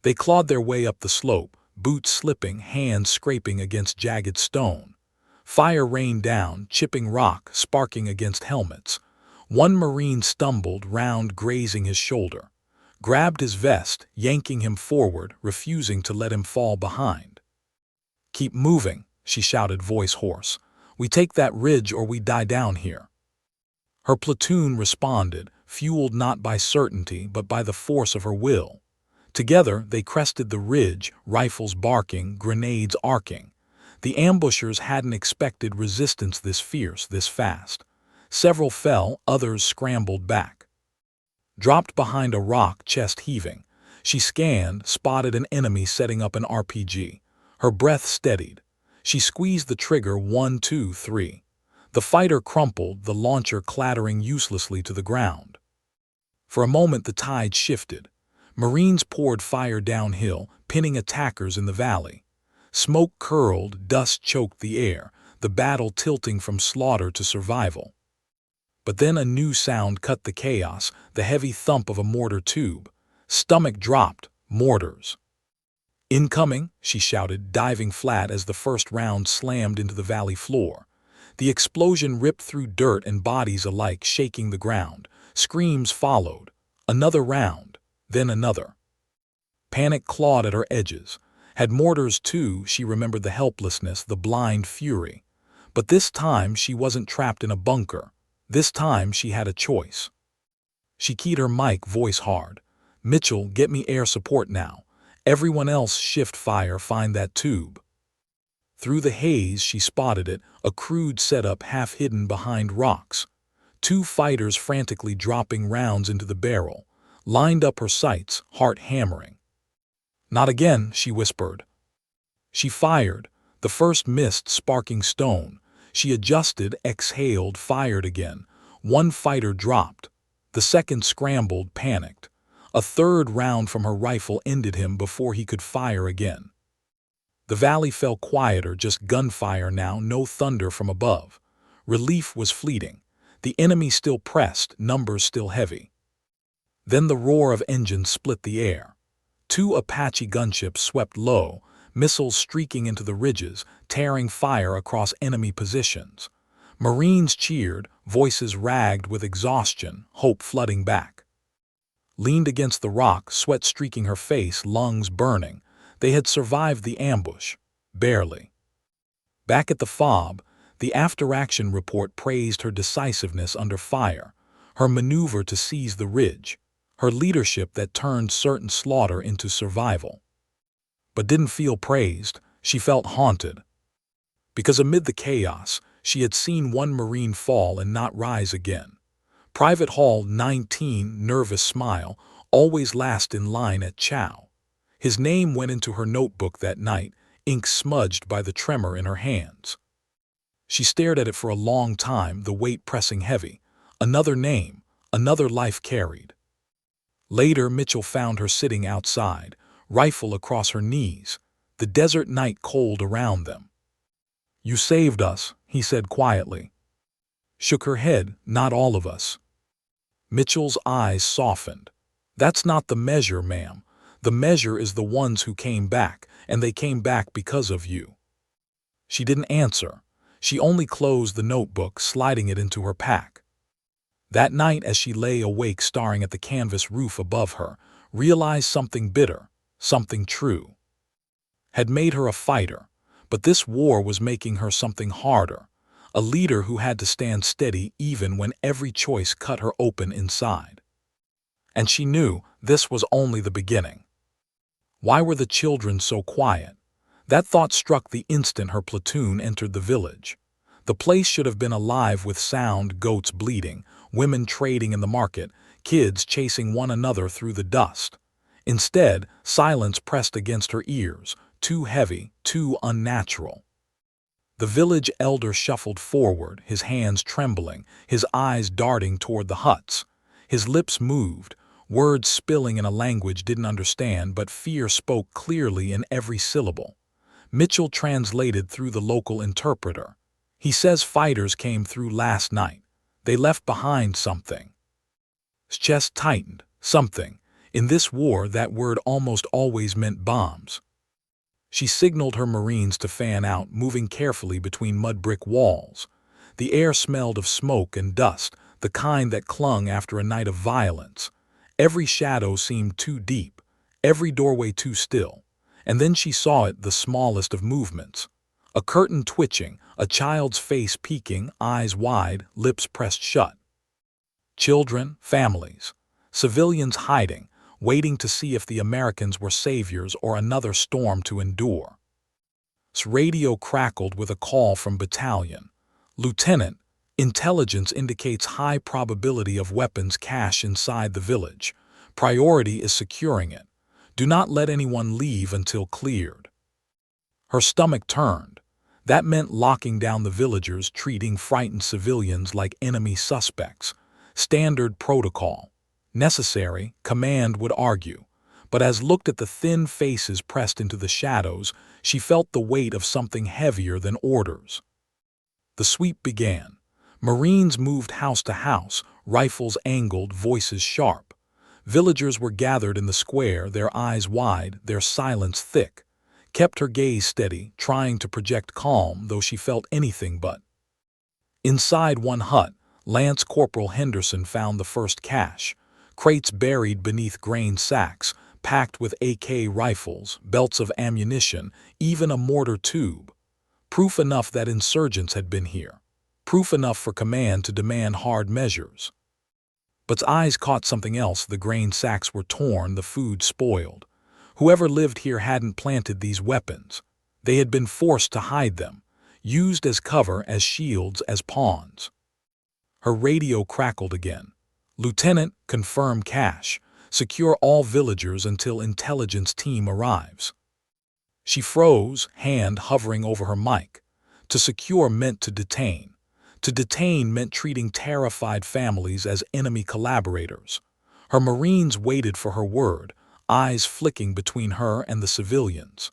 They clawed their way up the slope, boots slipping, hands scraping against jagged stone. Fire rained down, chipping rock, sparking against helmets. One Marine stumbled, round grazing his shoulder. Grabbed his vest, yanking him forward, refusing to let him fall behind. "Keep moving," she shouted, voice hoarse. "We take that ridge or we die down here." Her platoon responded, fueled not by certainty but by the force of her will. Together they crested the ridge, rifles barking, grenades arcing. The ambushers hadn't expected resistance this fierce, this fast. Several fell, others scrambled back. Dropped behind a rock, chest heaving. She scanned, spotted an enemy setting up an RPG. Her breath steadied. She squeezed the trigger, 1, 2, 3. The fighter crumpled, the launcher clattering uselessly to the ground. For a moment the tide shifted. Marines poured fire downhill, pinning attackers in the valley. Smoke curled, dust choked the air, the battle tilting from slaughter to survival. But then a new sound cut the chaos, the heavy thump of a mortar tube. Stomach dropped, mortars. "Incoming," she shouted, diving flat as the first round slammed into the valley floor. The explosion ripped through dirt and bodies alike, shaking the ground. Screams followed. Another round, then another. Panic clawed at her edges. Had mortars too, she remembered the helplessness, the blind fury. But this time she wasn't trapped in a bunker. This time she had a choice. She keyed her mic, voice hard. "Mitchell, get me air support now. Everyone else shift fire, find that tube." Through the haze she spotted it, a crude setup half hidden behind rocks. Two fighters frantically dropping rounds into the barrel. Lined up her sights, heart hammering. "Not again," she whispered. She fired. The first missed, sparking stone. She adjusted, exhaled, fired again. One fighter dropped. The second scrambled, panicked. A third round from her rifle ended him before he could fire again. The valley fell quieter, just gunfire now, no thunder from above. Relief was fleeting. The enemy still pressed, numbers still heavy. Then the roar of engines split the air. Two Apache gunships swept low, missiles streaking into the ridges, tearing fire across enemy positions. Marines cheered, voices ragged with exhaustion, hope flooding back. Leaned against the rock, sweat streaking her face, lungs burning. They had survived the ambush. Barely. Back at the FOB, the after-action report praised her decisiveness under fire, her maneuver to seize the ridge, her leadership that turned certain slaughter into survival. But didn't feel praised, she felt haunted. Because amid the chaos, she had seen one Marine fall and not rise again. Private Hall 19, nervous smile, always last in line at chow. His name went into her notebook that night, ink smudged by the tremor in her hands. She stared at it for a long time, the weight pressing heavy. Another name, another life carried. Later, Mitchell found her sitting outside, rifle across her knees, the desert night cold around them. "You saved us," he said quietly. Shook her head, "Not all of us." Mitchell's eyes softened. "That's not the measure, ma'am. The measure is the ones who came back, and they came back because of you." She didn't answer. She only closed the notebook, sliding it into her pack. That night, as she lay awake staring at the canvas roof above her, realized something bitter, something true. Had made her a fighter, but this war was making her something harder, a leader who had to stand steady even when every choice cut her open inside. And she knew this was only the beginning. Why were the children so quiet? That thought struck the instant her platoon entered the village. The place should have been alive with sound, goats bleating, women trading in the market, kids chasing one another through the dust. Instead, silence pressed against her ears, too heavy, too unnatural. The village elder shuffled forward, his hands trembling, his eyes darting toward the huts. His lips moved, words spilling in a language didn't understand, but fear spoke clearly in every syllable. Mitchell translated through the local interpreter. He says fighters came through last night. They left behind something. His chest tightened. Something. In this war, that word almost always meant bombs. She signaled her Marines to fan out, moving carefully between mud-brick walls. The air smelled of smoke and dust, the kind that clung after a night of violence. Every shadow seemed too deep, every doorway too still. And then she saw it, the smallest of movements. A curtain twitching, a child's face peeking, eyes wide, lips pressed shut. Children, families, civilians hiding, waiting to see if the Americans were saviors or another storm to endure. Radio crackled with a call from battalion. Lieutenant, intelligence indicates high probability of weapons cache inside the village. Priority is securing it. Do not let anyone leave until cleared. Her stomach turned. That meant locking down the villagers, treating frightened civilians like enemy suspects. Standard protocol. Necessary, command would argue. But as looked at the thin faces pressed into the shadows, she felt the weight of something heavier than orders. The sweep began. Marines moved house to house, rifles angled, voices sharp. Villagers were gathered in the square, their eyes wide, their silence thick. Kept her gaze steady, trying to project calm, though she felt anything but. Inside one hut, Lance Corporal Henderson found the first cache. Crates buried beneath grain sacks, packed with AK rifles, belts of ammunition, even a mortar tube. Proof enough that insurgents had been here. Proof enough for command to demand hard measures. But's eyes caught something else. The grain sacks were torn, the food spoiled. Whoever lived here hadn't planted these weapons. They had been forced to hide them, used as cover, as shields, as pawns. Her radio crackled again. Lieutenant, confirm cache. Secure all villagers until intelligence team arrives. She froze, hand hovering over her mic. To secure meant to detain. To detain meant treating terrified families as enemy collaborators. Her Marines waited for her word, eyes flicking between her and the civilians.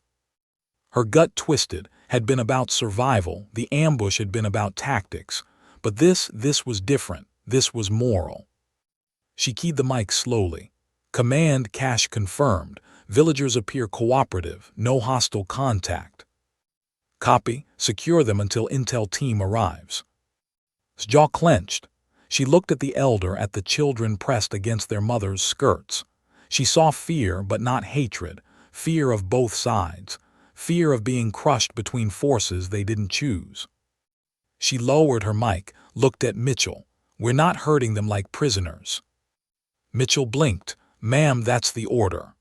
Her gut twisted, had been about survival, the ambush had been about tactics. But this was different, this was moral. She keyed the mic slowly. Command, cache confirmed. Villagers appear cooperative, no hostile contact. Copy, secure them until intel team arrives. His jaw clenched. She looked at the elder, at the children pressed against their mother's skirts. She saw fear, but not hatred, fear of both sides, fear of being crushed between forces they didn't choose. She lowered her mic, looked at Mitchell. We're not hurting them like prisoners. Mitchell blinked. Ma'am, that's the order.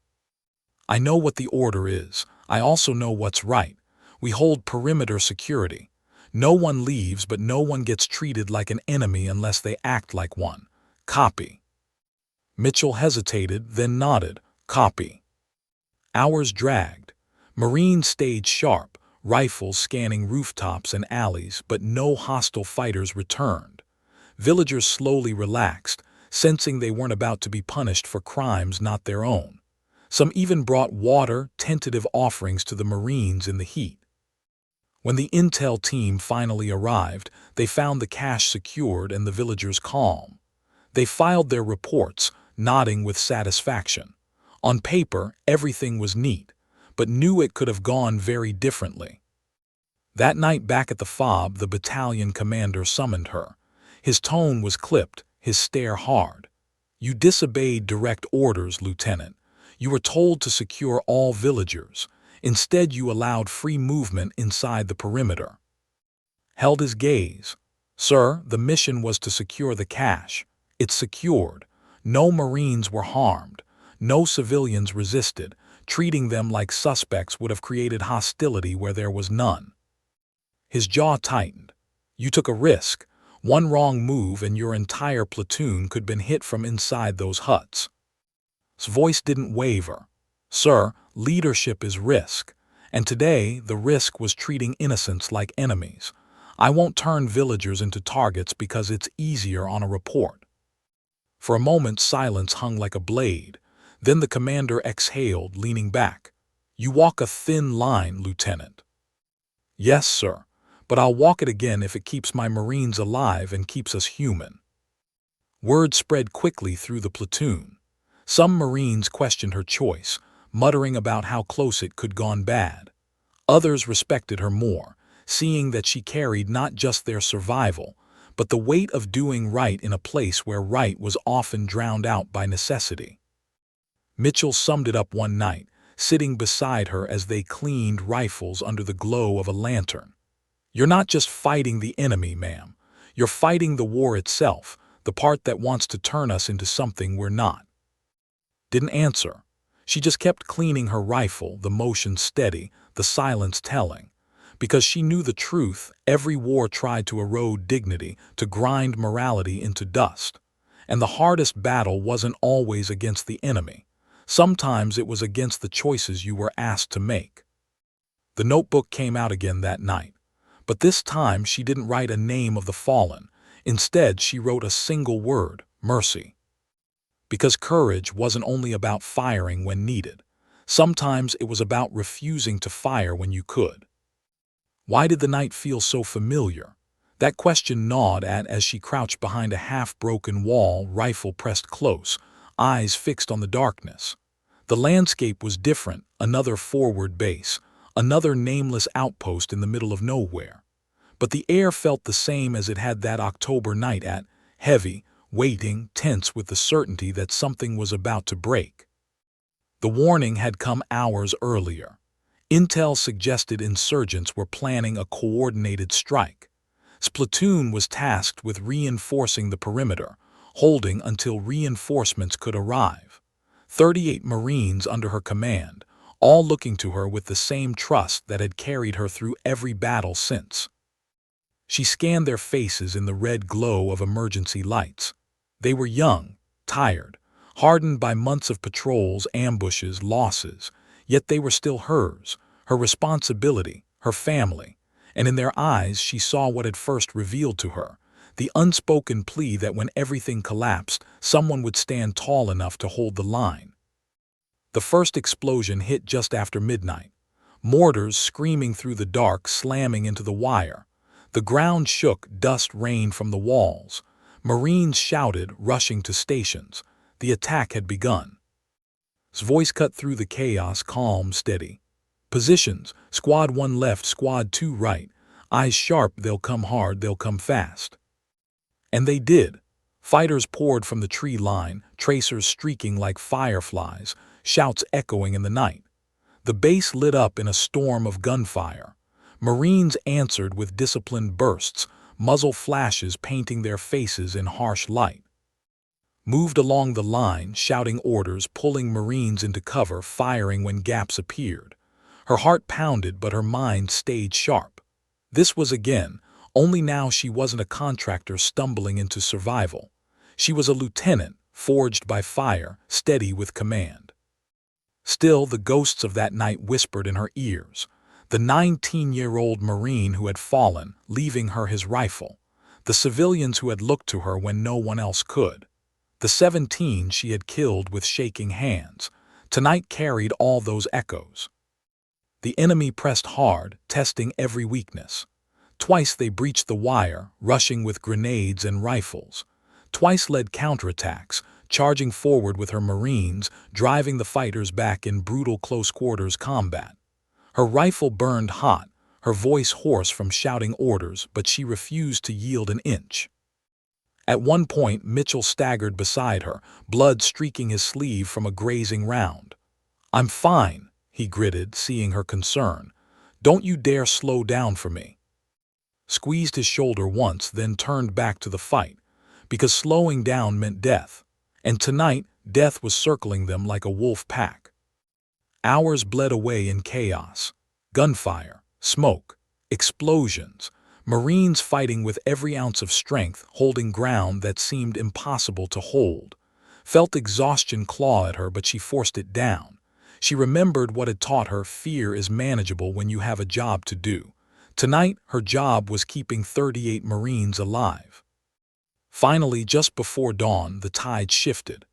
I know what the order is. I also know what's right. We hold perimeter security. No one leaves, but no one gets treated like an enemy unless they act like one. Copy. Mitchell hesitated, then nodded. Copy. Hours dragged. Marines stayed sharp, rifles scanning rooftops and alleys, but no hostile fighters returned. Villagers slowly relaxed, sensing they weren't about to be punished for crimes not their own. Some even brought water, tentative offerings to the Marines in the heat. When the intel team finally arrived, they found the cache secured and the villagers calm. They filed their reports, nodding with satisfaction. On paper, everything was neat, but knew it could have gone very differently. That night back at the FOB, the battalion commander summoned her. His tone was clipped, his stare hard. You disobeyed direct orders, Lieutenant. You were told to secure all villagers. Instead, you allowed free movement inside the perimeter. Held his gaze. Sir, the mission was to secure the cache. It's secured. No Marines were harmed. No civilians resisted. Treating them like suspects would have created hostility where there was none. His jaw tightened. You took a risk. One wrong move and your entire platoon could have been hit from inside those huts. His voice didn't waver. Sir, leadership is risk. And today, the risk was treating innocents like enemies. I won't turn villagers into targets because it's easier on a report. For a moment, silence hung like a blade. Then the commander exhaled, leaning back. You walk a thin line, Lieutenant. Yes, sir. but I'll walk it again if it keeps my Marines alive and keeps us human." Word spread quickly through the platoon. Some Marines questioned her choice, muttering about how close it could gone bad. Others respected her more, seeing that she carried not just their survival, but the weight of doing right in a place where right was often drowned out by necessity. Mitchell summed it up one night, sitting beside her as they cleaned rifles under the glow of a lantern. "You're not just fighting the enemy, ma'am. You're fighting the war itself, the part that wants to turn us into something we're not." Didn't answer. She just kept cleaning her rifle, the motion steady, the silence telling. Because she knew the truth, every war tried to erode dignity, to grind morality into dust. And the hardest battle wasn't always against the enemy. Sometimes it was against the choices you were asked to make. The notebook came out again that night. But this time she didn't write a name of the fallen. Instead, she wrote a single word: mercy. Because courage wasn't only about firing when needed. Sometimes it was about refusing to fire when you could. Why did the night feel so familiar? That question gnawed at as she crouched behind a half-broken wall, rifle pressed close, eyes fixed on the darkness. The landscape was different, another forward base, another nameless outpost in the middle of nowhere. But the air felt the same as it had that October night heavy, waiting, tense with the certainty that something was about to break. The warning had come hours earlier. Intel suggested insurgents were planning a coordinated strike. Splatoon was tasked with reinforcing the perimeter, holding until reinforcements could arrive. 38 Marines under her command, all looking to her with the same trust that had carried her through every battle since. She scanned their faces in the red glow of emergency lights. They were young, tired, hardened by months of patrols, ambushes, losses, yet they were still hers, her responsibility, her family, and in their eyes she saw what had first revealed to her, the unspoken plea that when everything collapsed, someone would stand tall enough to hold the line. The first explosion hit just after midnight. Mortars screaming through the dark, slamming into the wire. The ground shook, dust rained from the walls. Marines shouted, rushing to stations. The attack had begun. His voice cut through the chaos, calm, steady. "Positions, Squad 1 left, Squad 2 right. Eyes sharp, they'll come hard, they'll come fast." And they did. Fighters poured from the tree line, tracers streaking like fireflies, shouts echoing in the night. The base lit up in a storm of gunfire. Marines answered with disciplined bursts, muzzle flashes painting their faces in harsh light. Moved along the line, shouting orders, pulling Marines into cover, firing when gaps appeared. Her heart pounded, but her mind stayed sharp. This was again, only now she wasn't a contractor stumbling into survival. She was a lieutenant, forged by fire, steady with command. Still, the ghosts of that night whispered in her ears. The 19-year-old Marine who had fallen, leaving her his rifle. The civilians who had looked to her when no one else could. The 17 she had killed with shaking hands. Tonight carried all those echoes. The enemy pressed hard, testing every weakness. Twice they breached the wire, rushing with grenades and rifles. Twice led counterattacks, charging forward with her Marines, driving the fighters back in brutal close-quarters combat. Her rifle burned hot, her voice hoarse from shouting orders, but she refused to yield an inch. At one point, Mitchell staggered beside her, blood streaking his sleeve from a grazing round. "I'm fine," he gritted, seeing her concern. "Don't you dare slow down for me." Squeezed his shoulder once, then turned back to the fight, because slowing down meant death. And tonight, death was circling them like a wolf pack. Hours bled away in chaos. Gunfire, smoke, explosions. Marines fighting with every ounce of strength, holding ground that seemed impossible to hold. Felt exhaustion claw at her, but she forced it down. She remembered what had taught her fear is manageable when you have a job to do. Tonight, her job was keeping 38 Marines alive. Finally, just before dawn, the tide shifted.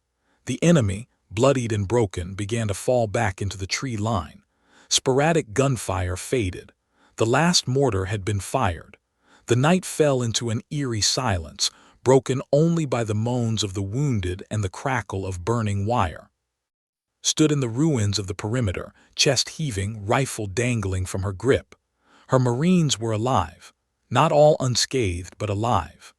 The enemy, bloodied and broken, began to fall back into the tree line. Sporadic gunfire faded. The last mortar had been fired. The night fell into an eerie silence, broken only by the moans of the wounded and the crackle of burning wire. Stood in the ruins of the perimeter, chest heaving, rifle dangling from her grip. Her Marines were alive, not all unscathed, but alive.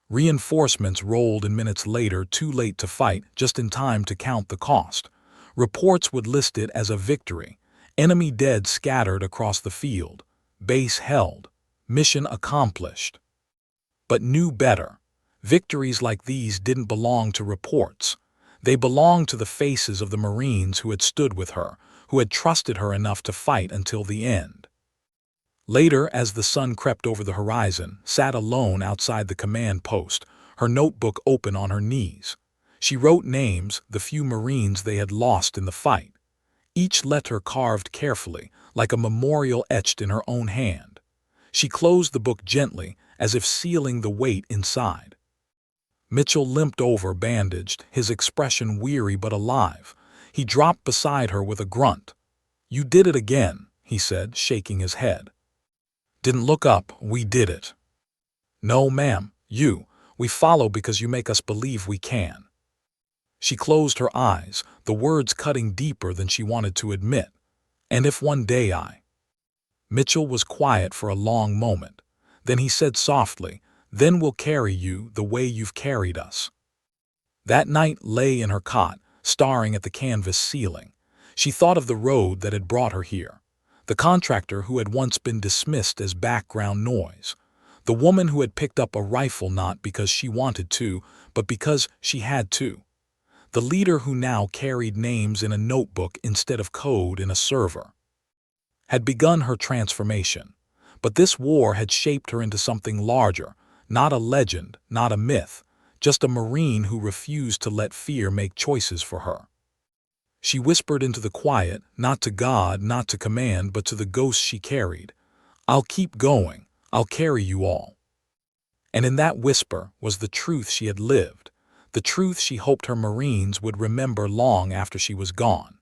Reinforcements rolled in minutes later, too late to fight, just in time to count the cost. Reports would list it as a victory. Enemy dead scattered across the field. Base held. Mission accomplished. But knew better. Victories like these didn't belong to reports. They belonged to the faces of the Marines who had stood with her, who had trusted her enough to fight until the end. Later, as the sun crept over the horizon, sat alone outside the command post, her notebook open on her knees. She wrote names, the few Marines they had lost in the fight. Each letter carved carefully, like a memorial etched in her own hand. She closed the book gently, as if sealing the weight inside. Mitchell limped over, bandaged, his expression weary but alive. He dropped beside her with a grunt. "You did it again," he said, shaking his head. "Didn't look up, we did it." "No, ma'am, we follow because you make us believe we can." She closed her eyes, the words cutting deeper than she wanted to admit. "And if one day Mitchell was quiet for a long moment. Then he said softly, "Then we'll carry you the way you've carried us." That night lay in her cot, staring at the canvas ceiling. She thought of the road that had brought her here. The contractor who had once been dismissed as background noise. The woman who had picked up a rifle not because she wanted to, but because she had to. The leader who now carried names in a notebook instead of code in a server. Had begun her transformation. But this war had shaped her into something larger, not a legend, not a myth, just a Marine who refused to let fear make choices for her. She whispered into the quiet, not to God, not to command, but to the ghosts she carried. "I'll keep going. I'll carry you all." And in that whisper was the truth she had lived, the truth she hoped her Marines would remember long after she was gone.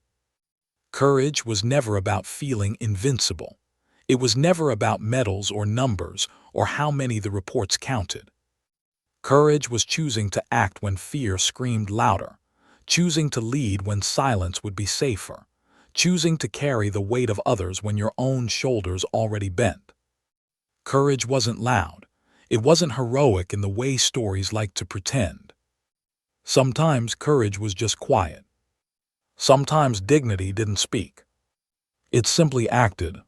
Courage was never about feeling invincible. It was never about medals or numbers or how many the reports counted. Courage was choosing to act when fear screamed louder, choosing to lead when silence would be safer, choosing to carry the weight of others when your own shoulders already bent. Courage wasn't loud. It wasn't heroic in the way stories like to pretend. Sometimes courage was just quiet. Sometimes dignity didn't speak. It simply acted,